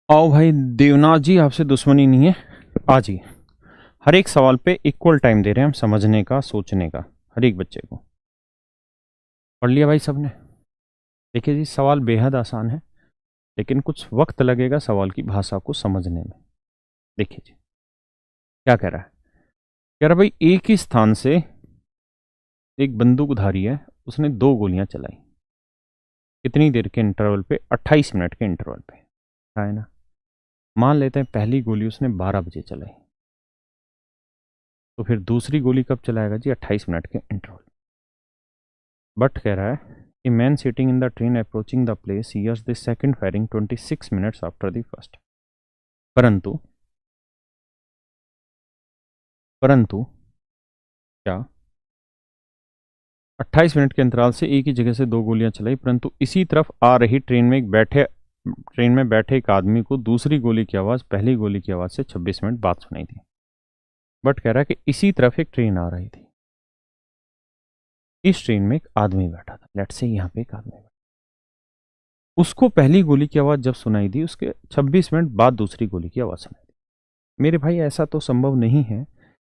आओ भाई देवनाथ जी, आपसे दुश्मनी नहीं है, आ जाइए। हर एक सवाल पे इक्वल टाइम दे रहे हैं हम समझने का, सोचने का, हर एक बच्चे को। पढ़ लिया भाई सबने? देखिए जी, सवाल बेहद आसान है, लेकिन कुछ वक्त लगेगा सवाल की भाषा को समझने में। देखिए जी क्या कह रहा है। कह रहा भाई एक ही स्थान से एक बंदूकधारी है, उसने 2 गोलियां चलाई। कितनी देर के इंटरवल पे? 28 मिनट के इंटरवल पे, है ना। मान लेते हैं पहली गोली उसने 12 बजे चलाई, तो फिर दूसरी गोली कब चलाएगा जी? 28 मिनट के इंटरवल। बट कह रहा है A man sitting in the train approaching the place hears the second firing 26 minutes after the first. परंतु क्या 28 मिनट के अंतराल से एक ही जगह से 2 गोलियां चलाई, परंतु इसी तरफ आ रही ट्रेन में बैठे एक आदमी को दूसरी गोली की आवाज़ पहली गोली की आवाज़ से 26 मिनट बाद सुनाई दी। बट कह रहा है कि इसी तरफ एक ट्रेन आ रही थी, इस ट्रेन में एक आदमी बैठा था, लेट्स से यहाँ पे एक आदमी बैठा, उसको पहली गोली की आवाज़ जब सुनाई दी उसके 26 मिनट बाद दूसरी गोली की आवाज़ सुनाई दी। मेरे भाई ऐसा तो संभव नहीं है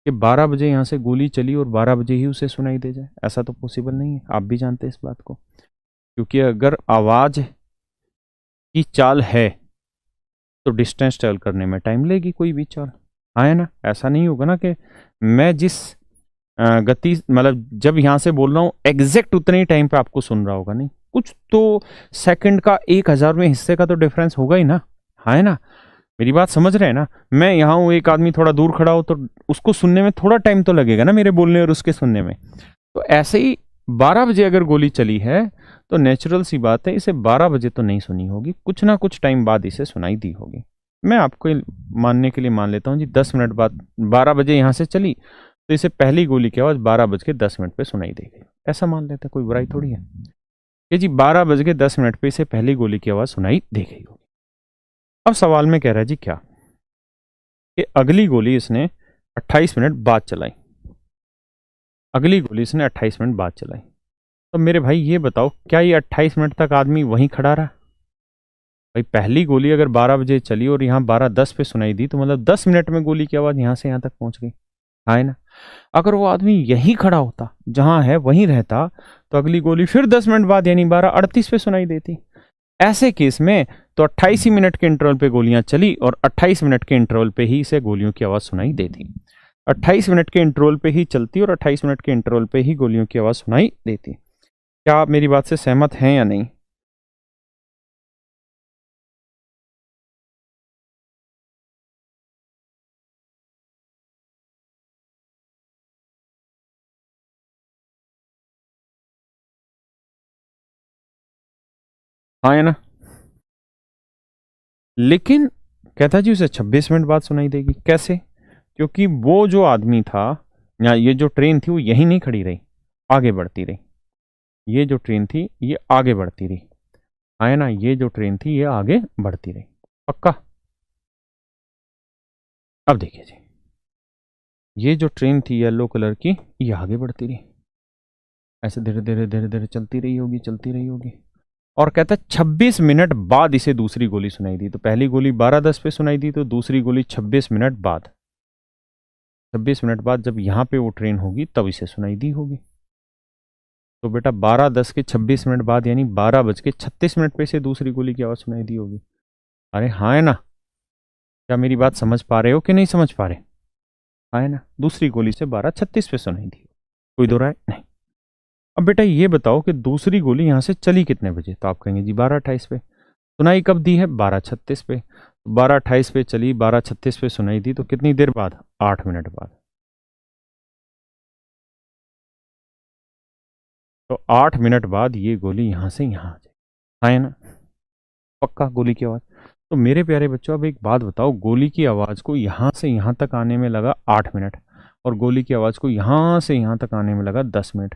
कि 12 बजे यहाँ से गोली चली और 12 बजे ही उसे सुनाई दे जाए, ऐसा तो पॉसिबल नहीं है, आप भी जानते हैं इस बात को। क्योंकि अगर आवाज़ की चाल है तो डिस्टेंस ट्रेवल करने में टाइम लेगी कोई भी चाल, है ना। ऐसा नहीं होगा ना कि मैं जिस गति मतलब जब यहाँ से बोल रहा हूँ एग्जैक्ट उतने ही टाइम पे आपको सुन रहा होगा, नहीं, कुछ तो सेकंड का 1000वें हिस्से का तो डिफरेंस होगा ही ना, है ना। मेरी बात समझ रहे हैं ना। मैं यहाँ हूँ, एक आदमी थोड़ा दूर खड़ा हो तो उसको सुनने में थोड़ा टाइम तो लगेगा ना, मेरे बोलने और उसके सुनने में। तो ऐसे ही 12 बजे अगर गोली चली है तो नेचुरल सी बात है इसे 12 बजे तो नहीं सुनी होगी, कुछ ना कुछ टाइम बाद इसे सुनाई दी होगी। मैं आपको मानने के लिए मान लेता हूँ जी 10 मिनट बाद 12 बजे यहाँ से चली तो इसे पहली गोली की आवाज़ 12:10 पे सुनाई दी गई, ऐसा मान लेते हैं, कोई बुराई थोड़ी है कि जी 12:10 पे इसे पहली गोली की आवाज़ सुनाई दी गई होगी। अब सवाल में कह रहा है जी क्या कि अगली गोली इसने 28 मिनट बाद चलाई, अगली गोली इसने 28 मिनट बाद चलाई। तो मेरे भाई ये बताओ क्या ये 28 मिनट तक आदमी वहीं खड़ा रहा? भाई पहली गोली अगर 12 बजे चली और यहाँ 12:10 पे सुनाई दी तो मतलब 10 मिनट में गोली की आवाज़ यहाँ से यहाँ तक पहुँच गई, है ना। अगर वो आदमी यहीं खड़ा होता, जहाँ है वहीं रहता, तो अगली गोली फिर 10 मिनट बाद यानी 12:38 पे सुनाई देती। ऐसे केस में तो 28 ही मिनट के इंटरवल पे गोलियां चली और 28 मिनट के इंटरवल पे ही इसे गोलियों की आवाज़ सुनाई देती। 28 मिनट के इंटरवल पे ही चलती और 28 मिनट के इंटरवल पे ही गोलियों की आवाज़ सुनाई देती। क्या आप मेरी बात से सहमत हैं या नहीं? हाँ या ना। लेकिन कहता जी उसे 26 मिनट बाद सुनाई देगी, कैसे? क्योंकि वो जो आदमी था या ये जो ट्रेन थी वो यहीं नहीं खड़ी रही, आगे बढ़ती रही। ये जो ट्रेन थी ये आगे बढ़ती रही, है ना। ये जो ट्रेन थी ये आगे बढ़ती रही, पक्का। अब देखिए जी, ये जो ट्रेन थी येलो कलर की ये आगे बढ़ती रही, ऐसे धीरे धीरे धीरे धीरे चलती रही होगी, चलती रही होगी। और कहता है 26 मिनट बाद इसे दूसरी गोली सुनाई दी। तो पहली गोली 12:10 पे सुनाई दी, तो दूसरी गोली 26 मिनट बाद, 26 मिनट बाद जब यहाँ पे वो ट्रेन होगी तब इसे सुनाई दी होगी। तो बेटा 12:10 के 26 मिनट बाद यानी 12:36 पे इसे दूसरी गोली की आवाज़ सुनाई दी होगी। अरे हाँ है ना। क्या मेरी बात समझ पा रहे हो कि नहीं समझ पा रहे? हाँ है ना। दूसरी गोली से 12:36 पे सुनाई दी, कोई दो राय नहीं। अब बेटा ये बताओ कि दूसरी गोली यहाँ से चली कितने बजे? तो आप कहेंगे जी 12:28 पे। सुनाई कब दी है? 12:36 पे। 12:28 पे चली, 12:36 पे सुनाई दी, तो कितनी देर बाद? 8 मिनट बाद। तो 8 मिनट बाद ये गोली यहाँ से यहाँ आ जाए, है ना, पक्का गोली की आवाज़। तो मेरे प्यारे बच्चों अब एक बात बताओ, गोली की आवाज़ को यहाँ से यहाँ तक आने में लगा 8 मिनट और गोली की आवाज़ को यहाँ से यहाँ तक आने में लगा 10 मिनट।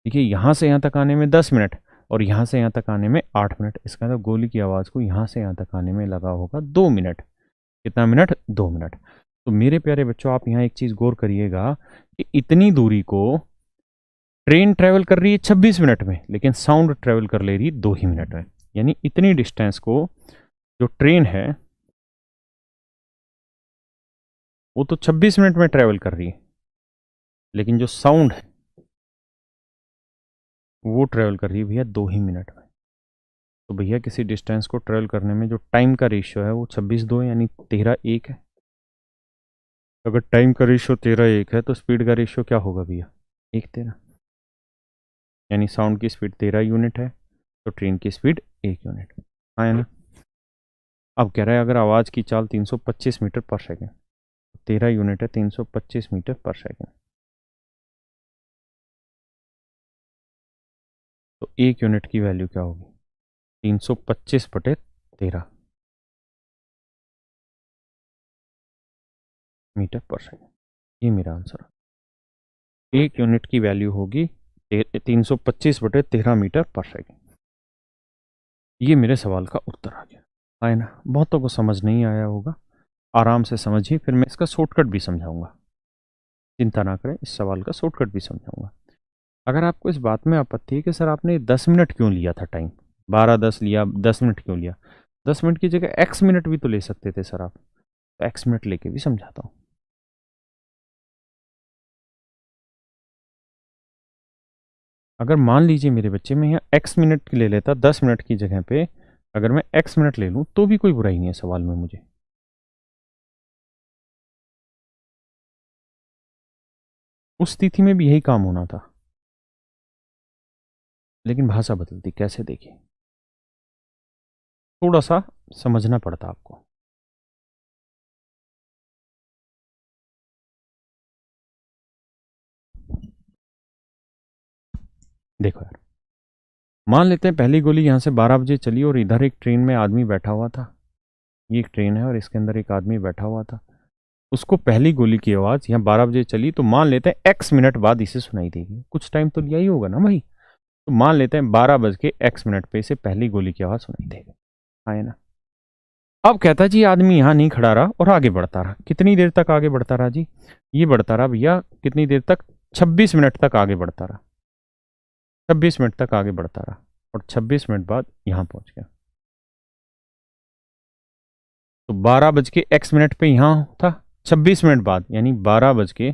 देखिए यहाँ से यहाँ तक आने में 10 मिनट और यहाँ से यहाँ तक आने में 8 मिनट, इसका मतलब गोली की आवाज़ को यहाँ से यहाँ तक आने में लगा होगा 2 मिनट। कितना मिनट? 2 मिनट। तो मेरे प्यारे बच्चों आप यहाँ एक चीज़ गौर करिएगा कि इतनी दूरी को ट्रेन ट्रेवल कर रही है 26 मिनट में, लेकिन साउंड ट्रेवल कर ले रही है 2 ही मिनट में। यानी इतनी डिस्टेंस को जो ट्रेन है वो तो 26 मिनट में ट्रेवल कर रही है, लेकिन जो साउंड है वो ट्रेवल कर रही है भैया 2 ही मिनट में। तो भैया किसी डिस्टेंस को ट्रेवल करने में जो टाइम का रेशियो है वो 26/2 यानी 13:1 है। अगर टाइम का रेशियो 13:1 है तो स्पीड का रेशियो क्या होगा भैया, 1:13। यानी साउंड की स्पीड 13 यूनिट है तो ट्रेन की स्पीड 1 यूनिट है। हाँ है ना। अब कह रहा है अगर आवाज़ की चाल 325 मीटर पर सेकेंड, 13 यूनिट है 325 मीटर पर सेकेंड, तो 1 यूनिट की वैल्यू क्या होगी, 325/13 मीटर पर सेकेंड। ये मेरा आंसर है। 1 यूनिट की वैल्यू होगी 325/13 मीटर पर सेकेंड। ये मेरे सवाल का उत्तर आ गया है ना। बहुतों को समझ नहीं आया होगा, आराम से समझिए, फिर मैं इसका शॉर्टकट भी समझाऊंगा। चिंता ना करें, इस सवाल का शॉर्टकट भी समझाऊंगा। अगर आपको इस बात में आपत्ति है कि सर आपने 10 मिनट क्यों लिया था टाइम, 12-10 लिया, 10 मिनट क्यों लिया, 10 मिनट की जगह एक्स मिनट भी तो ले सकते थे सर आप, तो एक्स मिनट लेके भी समझाता हूँ। अगर मान लीजिए मेरे बच्चे में यहाँ एक्स मिनट ले लेता 10 मिनट की जगह पे, अगर मैं एक्स मिनट ले लूँ तो भी कोई बुराई नहीं है सवाल में मुझे। उस स्थिति में भी यही काम होना था, लेकिन भाषा बदलती कैसे, देखिए थोड़ा सा समझना पड़ता आपको। देखो यार, मान लेते हैं पहली गोली यहाँ से 12 बजे चली और इधर एक ट्रेन में आदमी बैठा हुआ था। ये एक ट्रेन है और इसके अंदर एक आदमी बैठा हुआ था। उसको पहली गोली की आवाज़ यहाँ 12 बजे चली, तो मान लेते हैं एक्स मिनट बाद इसे सुनाई देगी। कुछ टाइम तो लिया ही होगा ना भाई, तो मान लेते हैं 12 बज के X मिनट पे इसे पहली गोली की आवाज़ सुनाई देगी। हाँ है ना। अब कहता जी आदमी यहाँ नहीं खड़ा रहा और आगे बढ़ता रहा। कितनी देर तक आगे बढ़ता रहा जी, ये बढ़ता रहा भैया कितनी देर तक, 26 मिनट तक आगे बढ़ता रहा। 26 मिनट तक आगे बढ़ता रहा और 26 मिनट बाद यहाँ पहुंच गया। तो 12 बज के X मिनट पे यहाँ था, 26 मिनट बाद यानी 12 बज के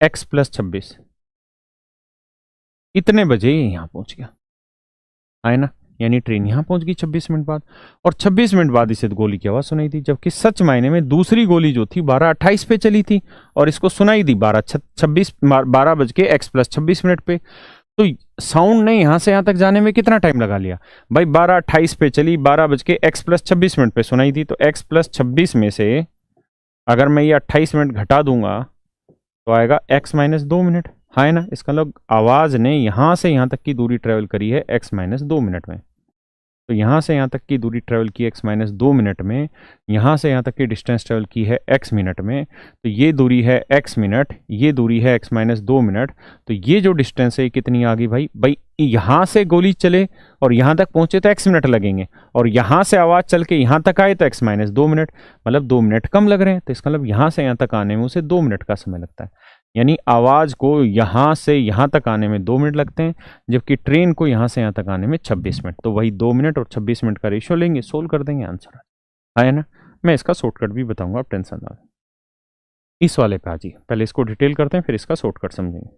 X+26, इतने बजे ये यहाँ पहुंच गया है ना। यानी ट्रेन यहाँ पहुंच गई 26 मिनट बाद, और 26 मिनट बाद इसे गोली की आवाज़ सुनाई दी। जबकि सच मायने में दूसरी गोली जो थी 12:28 पे चली थी और इसको सुनाई दी 12 बज के X+26 मिनट पे। तो साउंड ने यहां से यहां तक जाने में कितना टाइम लगा लिया भाई, 12:28 पे चली, 12 बज के X+26 मिनट पे सुनाई दी, तो X+26 में से अगर मैं ये 28 मिनट घटा दूंगा तो आएगा X-2 मिनट। हाँ है ना। इसका मतलब आवाज ने यहां से यहां तक की दूरी ट्रेवल करी है X-2 मिनट में। तो यहाँ से यहाँ तक की दूरी ट्रेवल की X-2 मिनट में, यहाँ से यहाँ तक की डिस्टेंस ट्रेवल की है X मिनट में, तो ये दूरी है X मिनट, ये दूरी है X-2 मिनट। तो ये जो डिस्टेंस है कितनी आ गई भाई, यहाँ से गोली चले और यहाँ तक पहुंचे तो X मिनट लगेंगे, और यहाँ से आवाज़ चल के यहाँ तक आए तो X-2 मिनट, मतलब 2 मिनट कम लग रहे हैं। तो इसका मतलब यहाँ से यहाँ तक आने में उसे 2 मिनट का समय लगता है। यानी आवाज़ को यहाँ से यहाँ तक आने में 2 मिनट लगते हैं, जबकि ट्रेन को यहाँ से यहाँ तक आने में 26 मिनट। तो वही 2 मिनट और 26 मिनट का रेशियो लेंगे, सोल्व कर देंगे, आंसर है ना। मैं इसका शॉर्टकट भी बताऊंगा, आप टेंशन ना लें। इस वाले पे आ जाइए, पहले इसको डिटेल करते हैं फिर इसका शॉर्टकट समझेंगे।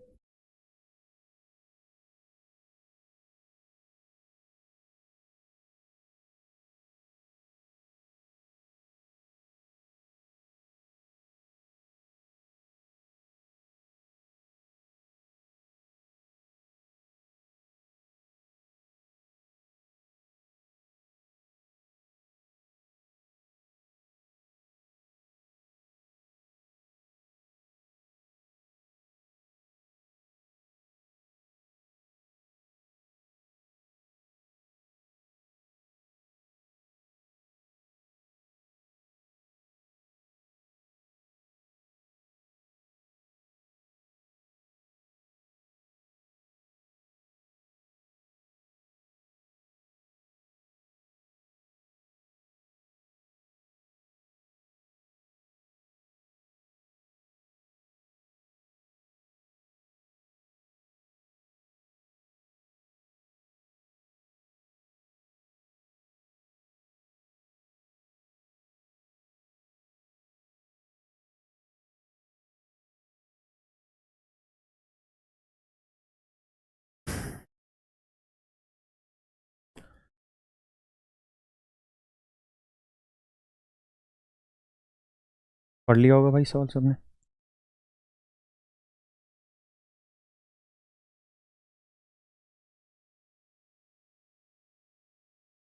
पढ़ लिया होगा भाई सवाल सबने।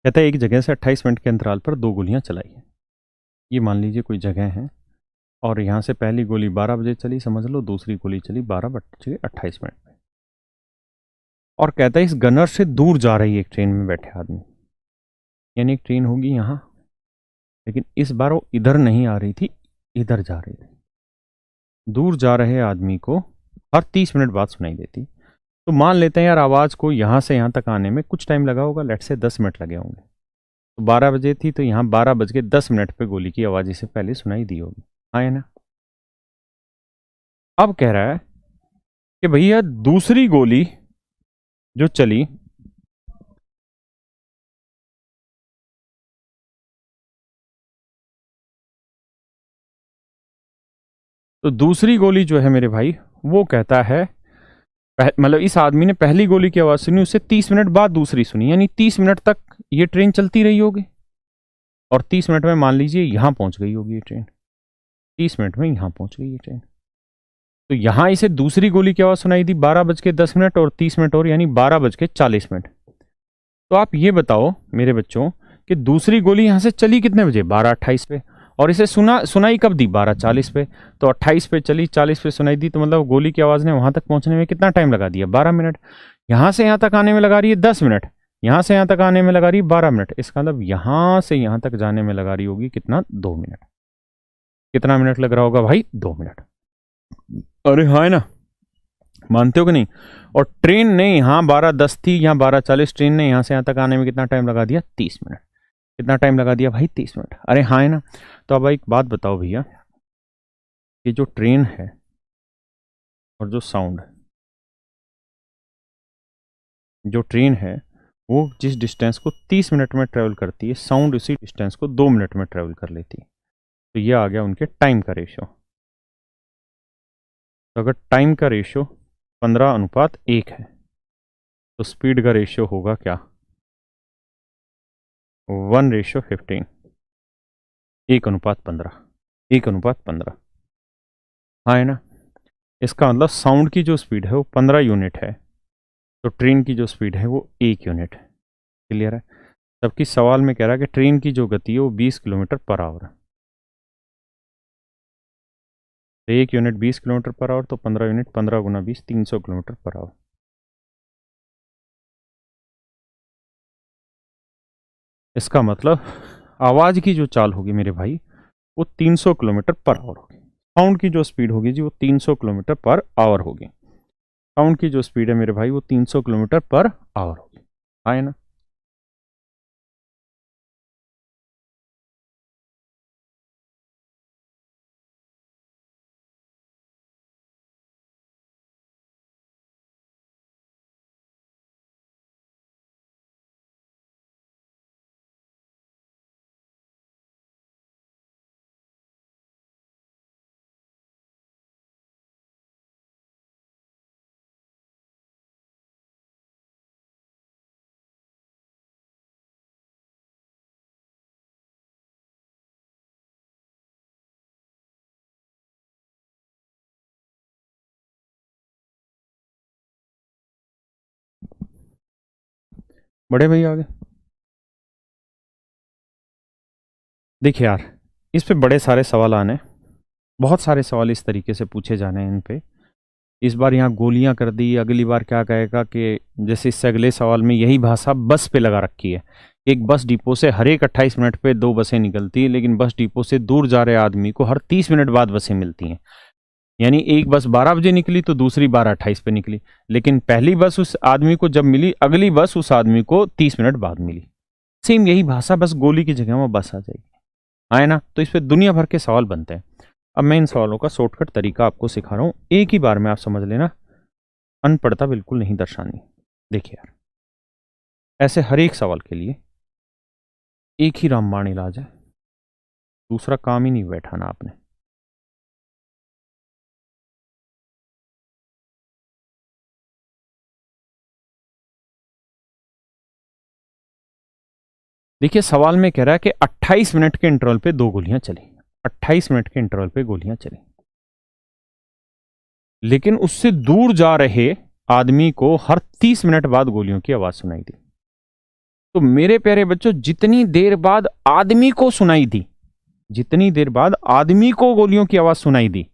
कहता है एक जगह से 28 मिनट के अंतराल पर दो गोलियां चलाई हैं। ये मान लीजिए कोई जगह है और यहाँ से पहली गोली 12 बजे चली, समझ लो, दूसरी गोली चली 12:28 में। और कहता है इस गनर से दूर जा रही है एक ट्रेन में बैठे आदमी, यानी एक ट्रेन होगी यहाँ, लेकिन इस बार वो इधर नहीं आ रही थी, इधर जा रही थी। दूर जा रहे आदमी को हर 30 मिनट बाद सुनाई देती। तो मान लेते हैं यार आवाज़ को यहाँ से यहाँ तक आने में कुछ टाइम लगा होगा, लेट से 10 मिनट लगे होंगे। तो 12 बजे थी तो यहाँ 12:10 पे गोली की आवाज़ इसे पहले सुनाई दी होगी, हाँ है ना। अब कह रहा है कि भैया दूसरी गोली जो चली, तो दूसरी गोली जो है मेरे भाई वो कहता है मतलब इस आदमी ने पहली गोली की आवाज़ सुनी, उससे 30 मिनट बाद दूसरी सुनी, यानी 30 मिनट तक ये ट्रेन चलती रही होगी और 30 मिनट में मान लीजिए यहां पहुंच गई होगी ये ट्रेन, 30 मिनट में यहां पहुंच गई ये ट्रेन। तो यहां इसे दूसरी गोली की आवाज़ सुनाई दी 12:10 और 30 मिनट और, यानी 12:40। तो आप ये बताओ मेरे बच्चों कि दूसरी गोली यहां से चली कितने बजे, 12:28 पे, और इसे सुनाई कब दी, 12:40 पे। तो 28 पे चली, 40 पे सुनाई दी, तो मतलब गोली की आवाज़ ने वहां तक पहुंचने में कितना टाइम लगा दिया, 12 मिनट। यहां से यहां तक आने में लगा रही है 10 मिनट, यहां से यहां तक आने में लगा रही है 12 मिनट। इसका मतलब यहां से यहां तक जाने में लगा रही होगी कितना, 2 मिनट। कितना मिनट लग रहा होगा भाई, 2 मिनट। अरे हाँ है ना, मानते हो कि नहीं। और ट्रेन ने यहाँ 12:10 थी, यहाँ 12:40, ट्रेन ने यहाँ से यहाँ तक आने में कितना टाइम लगा दिया, 30 मिनट। कितना टाइम लगा दिया भाई, 30 मिनट। अरे हाँ है ना। तो अब एक बात बताओ भैया, कि जो ट्रेन है और जो साउंड है, जो ट्रेन है वो जिस डिस्टेंस को 30 मिनट में ट्रेवल करती है, साउंड उसी डिस्टेंस को 2 मिनट में ट्रेवल कर लेती है। तो ये आ गया उनके टाइम का रेशियो। तो अगर टाइम का रेशियो 15:1 है तो स्पीड का रेशियो होगा क्या, 1:15, 1:15, 1:15। हाँ है ना। इसका मतलब साउंड की जो स्पीड है वो 15 यूनिट है, तो ट्रेन की जो स्पीड है वो 1 यूनिट है। क्लियर है। जबकि सवाल में कह रहा है कि ट्रेन की जो गति है वो 20 किलोमीटर पर आवर है। तो 1 यूनिट 20 किलोमीटर पर आवर, तो 15 यूनिट 15 गुना 20, 300 किलोमीटर पर आवर। इसका मतलब आवाज़ की जो चाल होगी मेरे भाई वो 300 किलोमीटर पर आवर होगी। साउंड की जो स्पीड होगी जी वो 300 किलोमीटर पर आवर होगी। साउंड की जो स्पीड है मेरे भाई वो 300 किलोमीटर पर आवर होगी, है ना। बड़े भैया आगे देखिए यार, इस पे बड़े सारे सवाल आने, बहुत सारे सवाल इस तरीके से पूछे जाने हैं इन पे। इस बार यहाँ गोलियां कर दी, अगली बार क्या कहेगा कि जैसे इससे अगले सवाल में यही भाषा बस पे लगा रखी है। एक बस डिपो से हर एक 28 मिनट पे 2 बसें निकलती है, लेकिन बस डिपो से दूर जा रहे आदमी को हर 30 मिनट बाद बसें मिलती हैं। यानी एक बस 12 बजे निकली तो दूसरी 12:28 पे निकली, लेकिन पहली बस उस आदमी को जब मिली, अगली बस उस आदमी को 30 मिनट बाद मिली। सेम यही भाषा, बस गोली की जगह में बस आ जाएगी, आए ना। तो इस पे दुनिया भर के सवाल बनते हैं। अब मैं इन सवालों का शॉर्टकट तरीका आपको सिखा रहा हूं, एक ही बार में आप समझ लेना, अनपढ़ता बिल्कुल नहीं दर्शानी। देखिए यार, ऐसे हर एक सवाल के लिए एक ही रामबाण इलाज है, दूसरा काम ही नहीं बैठाना आपने। देखिए सवाल में कह रहा है कि 28 मिनट के इंटरवल पे 2 गोलियां चली। 28 मिनट के इंटरवल पे गोलियां चली, लेकिन उससे दूर जा रहे आदमी को हर 30 मिनट बाद गोलियों की आवाज सुनाई दी। तो मेरे प्यारे बच्चों, जितनी देर बाद आदमी को सुनाई दी, जितनी देर बाद आदमी को गोलियों की आवाज सुनाई दी,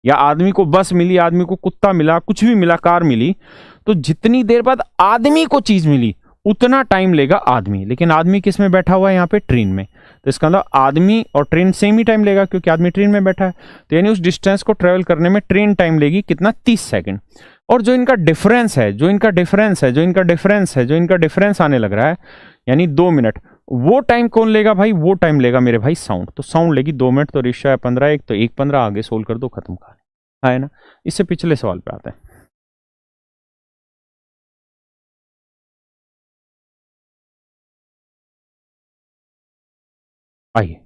या आदमी को बस मिली, आदमी को कुत्ता मिला, कुछ भी मिला, कार मिली, तो जितनी देर बाद आदमी को चीज मिली उतना टाइम लेगा आदमी। लेकिन आदमी किस में बैठा हुआ है? यहाँ पे ट्रेन में। तो इसका मतलब आदमी और ट्रेन सेम ही टाइम लेगा, क्योंकि आदमी ट्रेन में बैठा है। तो यानी उस डिस्टेंस को ट्रेवल करने में ट्रेन टाइम लेगी कितना? 30 सेकंड। और जो इनका डिफरेंस है, जो इनका डिफरेंस है, जो इनका डिफरेंस है, जो इनका डिफरेंस आने लग रहा है, यानी 2 मिनट, वो टाइम कौन लेगा भाई? वो टाइम लेगा मेरे भाई साउंड। तो साउंड लेगी 2 मिनट, तो रेशियो है 15, एक तो 1:15, आगे सोल्व कर दो, खत्म कहानी है ना। इससे पिछले सवाल पे आते हैं। आइए,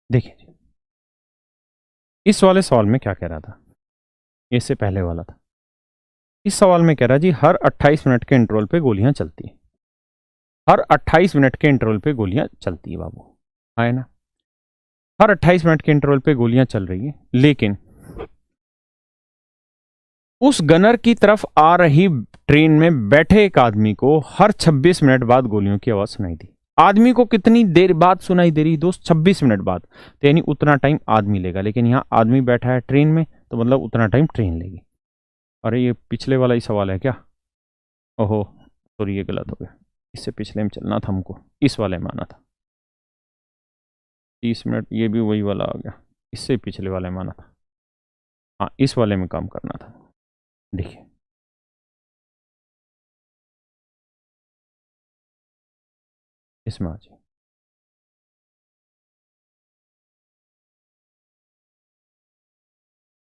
देखिए इस वाले सवाल में क्या कह रहा था, इससे पहले वाला था। इस सवाल में कह रहा जी हर 28 मिनट के इंटरवल पे गोलियां चलती हैं, हर 28 मिनट के इंटरवल पे गोलियां चलती है बाबू, है ना। हर 28 मिनट के इंटरवल पे गोलियां चल रही है, लेकिन उस गनर की तरफ आ रही ट्रेन में बैठे एक आदमी को हर 26 मिनट बाद गोलियों की आवाज सुनाई दी। आदमी को कितनी देर बाद सुनाई दे रही दोस्त? 26 मिनट बाद। तो यानी उतना टाइम आदमी लेगा, लेकिन यहाँ आदमी बैठा है ट्रेन में, तो मतलब उतना टाइम ट्रेन लेगी। अरे ये पिछले वाला ही सवाल है क्या? ओहो सॉरी, ये गलत हो गया, इससे पिछले में चलना था हमको, इस वाले में आना था। 30 मिनट, ये भी वही वाला आ गया, इससे पिछले वाले में आना था। हाँ, इस वाले में काम करना था। देखिए इसमें आ जाइए।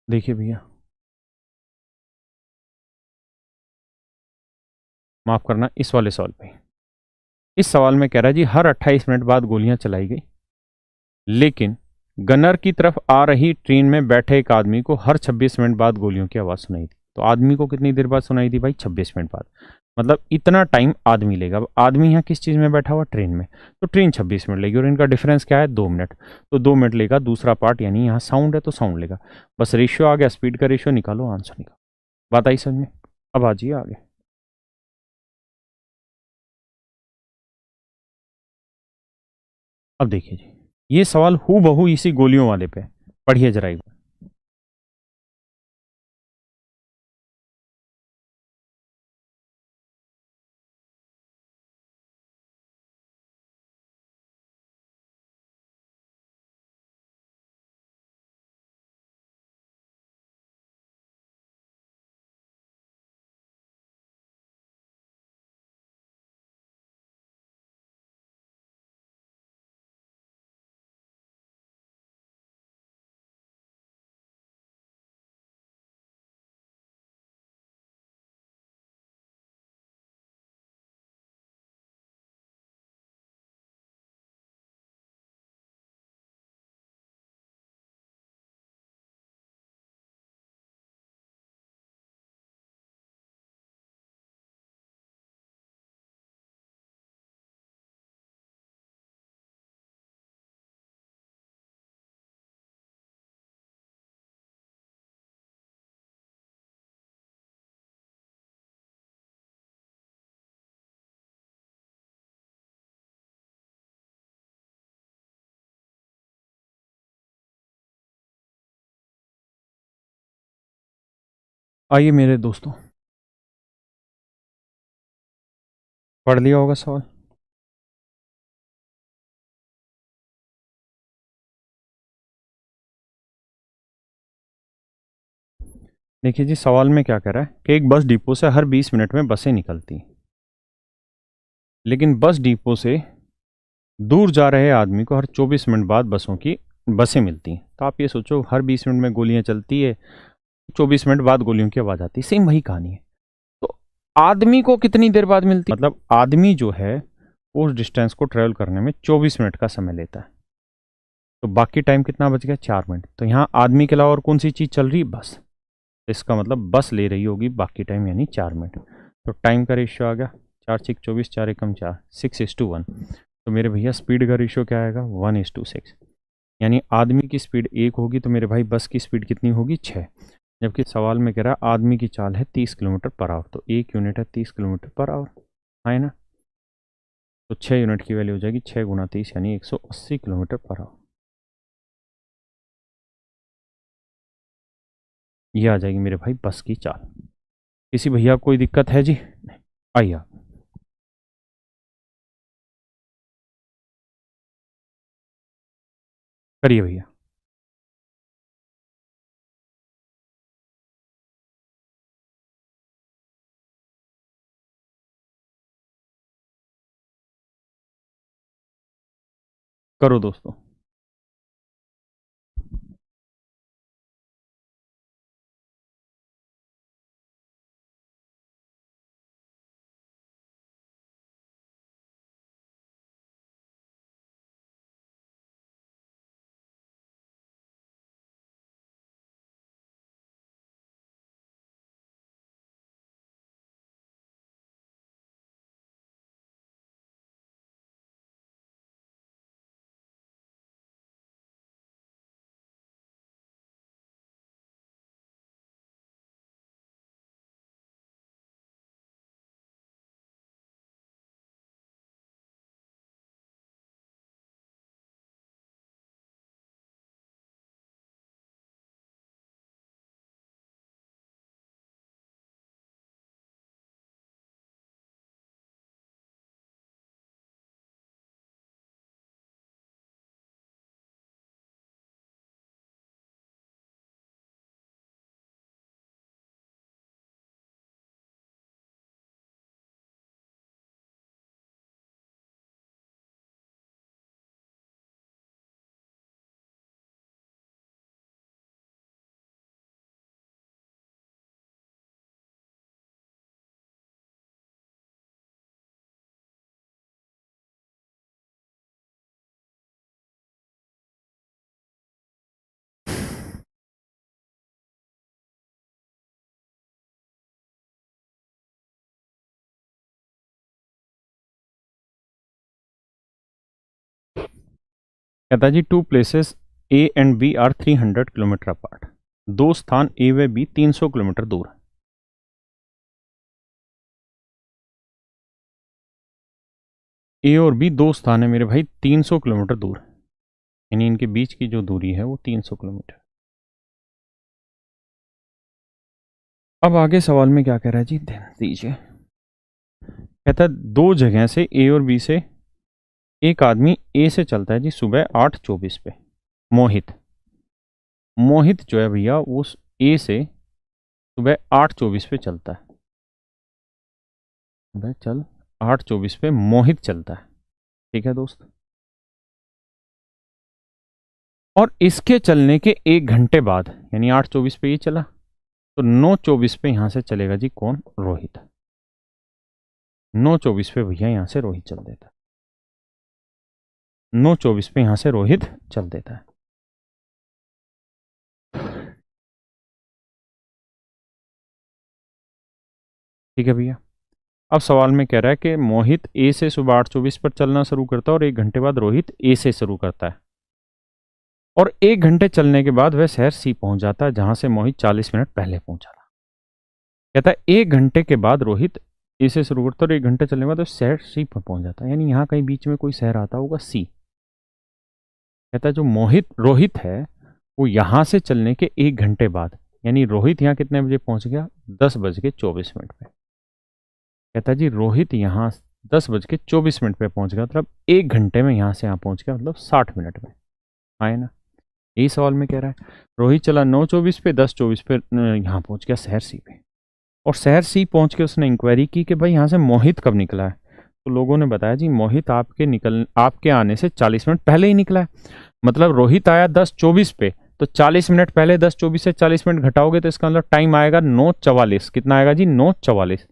देखिए भैया, माफ करना, इस वाले सवाल पे, इस सवाल में कह रहा है जी हर 28 मिनट बाद गोलियां चलाई गई, लेकिन गनर की तरफ आ रही ट्रेन में बैठे एक आदमी को हर 26 मिनट बाद गोलियों की आवाज सुनाई दी। तो आदमी को कितनी देर बाद सुनाई दी भाई? 26 मिनट बाद। मतलब इतना टाइम आदमी लेगा। अब आदमी यहाँ किस चीज में बैठा हुआ? ट्रेन में। तो ट्रेन 26 मिनट लेगी, और इनका डिफरेंस क्या है? 2 मिनट। तो 2 मिनट लेगा दूसरा पार्ट, यानी यहाँ साउंड है तो साउंड लेगा। बस रेशियो आ गया, स्पीड का रेशियो निकालो, आंसर निकालो। बात आई समझ में? अब आ जाइए आगे। अब देखिए जी, ये सवाल हूबहू इसी गोलियों वाले पे, पढ़िए जरा एक बार। आइए मेरे दोस्तों, पढ़ लिया होगा सवाल। देखिए जी, सवाल में क्या कह रहा है कि एक बस डिपो से हर 20 मिनट में बसें निकलती, लेकिन बस डिपो से दूर जा रहे आदमी को हर 24 मिनट बाद बसें मिलती हैं। तो आप ये सोचो, हर 20 मिनट में गोलियां चलती है, 24 मिनट बाद गोलियों की आवाज़ आती है, सेम वही कहानी है। तो आदमी को कितनी देर बाद मिलती है? मतलब आदमी जो है उस डिस्टेंस को ट्रेवल करने में 24 मिनट का समय लेता है। तो बाकी टाइम कितना बच गया, 4 मिनट। तो यहाँ आदमी के अलावा और कौन सी चीज़ चल रही है, बस। तो इसका मतलब बस ले रही होगी बाकी टाइम, यानी 4 मिनट। तो टाइम का रेशियो आ गया 4 6 24, 4 एकम 4, 6:1। तो मेरे भैया स्पीड का रेशियो क्या आएगा, 1:6। यानी आदमी की स्पीड 1 होगी तो मेरे भाई बस की स्पीड कितनी होगी, 6। जबकि सवाल में कह रहा है आदमी की चाल है 30 किलोमीटर पर आवर, तो 1 यूनिट है 30 किलोमीटर पर आवर, है ना। तो 6 यूनिट की वैल्यू हो जाएगी 6 × 30 यानी 180 किलोमीटर पर आवर। ये आ जाएगी मेरे भाई बस की चाल। किसी भैया कोई दिक्कत है जी, नहीं, आइए आप। करिए भैया। करो दोस्तों। कहता है जी 2 places A and B are 300 kilometre apart. दो स्थान ए व बी 300 किलोमीटर दूर है। ए और बी दो स्थान है मेरे भाई 300 किलोमीटर दूर, यानी इनके बीच की जो दूरी है वो 300 किलोमीटर। अब आगे सवाल में क्या कह रहा है जी, ध्यान दीजिए। कहता है दो जगह से ए और बी से एक आदमी ए से चलता है जी सुबह 8:24 पे। मोहित मोहित जो है भैया उस ए से सुबह 8:24 पे चलता है। सुबह चल 8:24 पे मोहित चलता है, ठीक है दोस्त। और इसके चलने के 1 घंटे बाद, यानी 8:24 पे ये चला, तो 9:24 पे यहां से चलेगा जी कौन, रोहित। 9:24 पे भैया यहां से रोहित चल देता है। 9:24 पे यहां से रोहित चल देता है। ठीक है भैया। अब सवाल में कह रहा है कि मोहित ए से सुबह 8:24 पर चलना शुरू करता है और 1 घंटे बाद रोहित ए से शुरू करता है, और 1 घंटे चलने के बाद वह शहर सी पहुंच जाता है जहां से मोहित 40 मिनट पहले पहुंचा था। कहता है 1 घंटे के बाद रोहित ए से शुरू करता है और 1 घंटे चलने के बाद शहर सी पर पहुंच जाता है, यानी यहाँ कहीं बीच में कोई शहर आता होगा सी। कहता है जो रोहित है वो यहां से चलने के 1 घंटे बाद, यानी रोहित यहाँ कितने बजे पहुंच गया, 10:24 पे। कहता है जी रोहित यहाँ 10:24 पे पहुंच गया, मतलब 1 घंटे में यहाँ से यहाँ पहुंच गया, मतलब 60 मिनट में, आए ना। यही सवाल में कह रहा है। रोहित चला 9:24 पे, 10:24 पे यहाँ पहुंच गया शहर सी पे, और शहर सी पहुंच के उसने इंक्वायरी की कि भाई यहाँ से मोहित कब निकला है। तो लोगों ने बताया जी मोहित आपके आने से 40 मिनट पहले ही निकला है। मतलब रोहित आया 10:24 पे, तो 40 मिनट पहले 10:24 से 40 मिनट घटाओगे तो इसका मतलब टाइम आएगा 9:44। कितना आएगा जी, 9:44।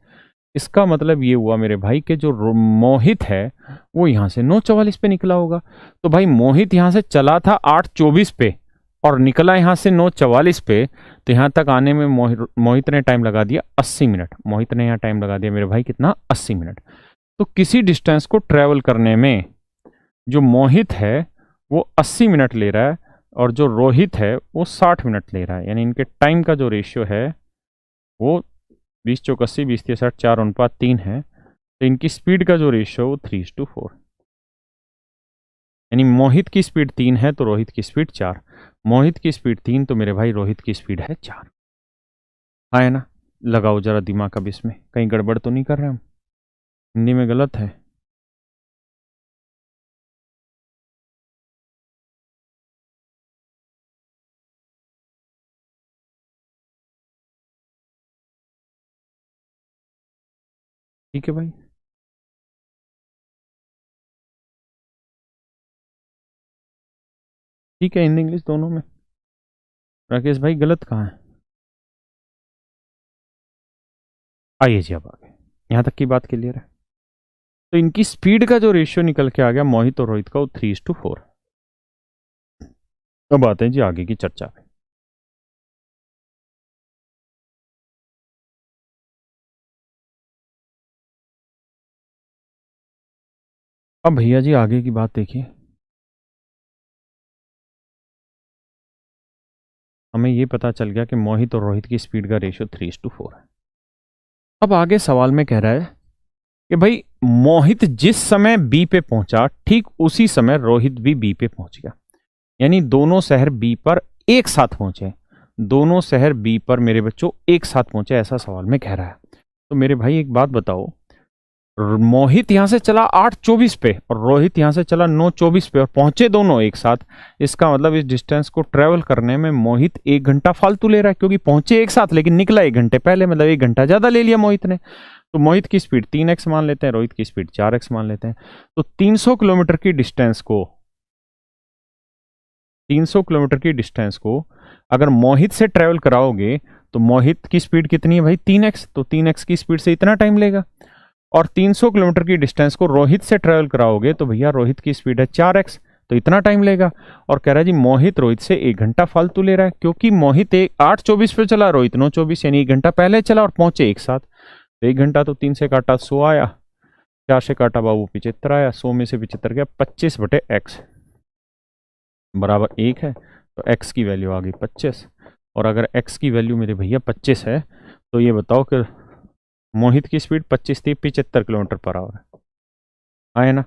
इसका मतलब ये हुआ मेरे भाई के जो मोहित है वो यहाँ से 9:44 पे निकला होगा। तो भाई मोहित यहाँ से चला था 8:24 पे और निकला यहाँ से 9:44 पे, तो यहाँ तक आने में मोहित ने टाइम लगा दिया 80 मिनट। मोहित ने यहाँ टाइम लगा दिया मेरे भाई कितना, 80 मिनट। तो किसी डिस्टेंस को ट्रेवल करने में जो मोहित है वो 80 मिनट ले रहा है और जो रोहित है वो 60 मिनट ले रहा है, यानी इनके टाइम का जो रेशियो है वो 20 चौक 80, 20 30 60, 4:3 है। तो इनकी स्पीड का जो रेशियो वो 3:4, यानी मोहित की स्पीड 3 है तो रोहित की स्पीड 4। मोहित की स्पीड 3 तो मेरे भाई रोहित की स्पीड है 4। हाँ है ना। लगाओ जरा दिमाग अब इसमें, कहीं गड़बड़ तो नहीं कर रहे हम, हिंदी में गलत है। ठीक है भाई। ठीक है, हिंदी इंग्लिश दोनों में। राकेश भाई गलत कहाँ है? आइए जी अब आगे, यहाँ तक की बात क्लियर है। तो इनकी स्पीड का जो रेशियो निकल के आ गया मोहित और रोहित का वो 3:4। अब आते हैं जी आगे की चर्चा पे। अब भैया जी आगे की बात देखिए, हमें ये पता चल गया कि मोहित और रोहित की स्पीड का रेशियो 3:4 है। अब आगे सवाल में कह रहा है कि भाई मोहित जिस समय बी पे पहुंचा ठीक उसी समय रोहित भी बी पे पहुंच गया, यानी दोनों शहर बी पर एक साथ पहुंचे। दोनों शहर बी पर मेरे बच्चों एक साथ पहुंचे, ऐसा सवाल में कह रहा है। तो मेरे भाई एक बात बताओ, मोहित यहां से चला 8:24 पे और रोहित यहां से चला 9:24 पे और पहुंचे दोनों एक साथ। इसका मतलब इस डिस्टेंस को ट्रेवल करने में मोहित 1 घंटा फालतू ले रहा है, क्योंकि पहुंचे एक साथ लेकिन निकला 1 घंटे पहले, मतलब 1 घंटा ज्यादा ले लिया मोहित ने। तो मोहित की स्पीड 3x मान लेते हैं, रोहित की स्पीड 4x मान लेते हैं। तो 300 किलोमीटर की डिस्टेंस को 300 किलोमीटर की डिस्टेंस को अगर मोहित से ट्रेवल कराओगे तो मोहित की स्पीड कितनी है भाई, 3x, तो 3x की स्पीड से इतना टाइम लेगा। और 300 किलोमीटर की डिस्टेंस को रोहित से ट्रेवल कराओगे तो भैया रोहित की स्पीड है 4x, तो इतना टाइम लेगा। और कह रहा है जी मोहित रोहित से 1 घंटा फालतू ले रहा है, क्योंकि मोहित 8:24 पे चला, रोहित 9:24, यानी 1 घंटा पहले चला और पहुंचे एक साथ। तो 1 घंटा तो 3 से काटा 100 आया, 4 से काटा बाबू 75 आया, 100 में से 75 गया, 25/x बराबर 1 है। तो x की वैल्यू आ गई 25। और अगर x की वैल्यू मेरे भैया 25 है तो ये बताओ कि मोहित की स्पीड 25 थी 75 किलोमीटर पर आवर है ना,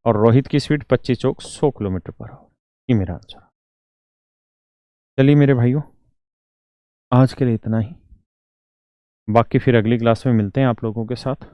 और रोहित की स्पीड 25 चौक 100 किलोमीटर पर आवर। ये मेरा आंसर। चलिए मेरे भाइयों, आज के लिए इतना ही, बाकी फिर अगली क्लास में मिलते हैं आप लोगों के साथ।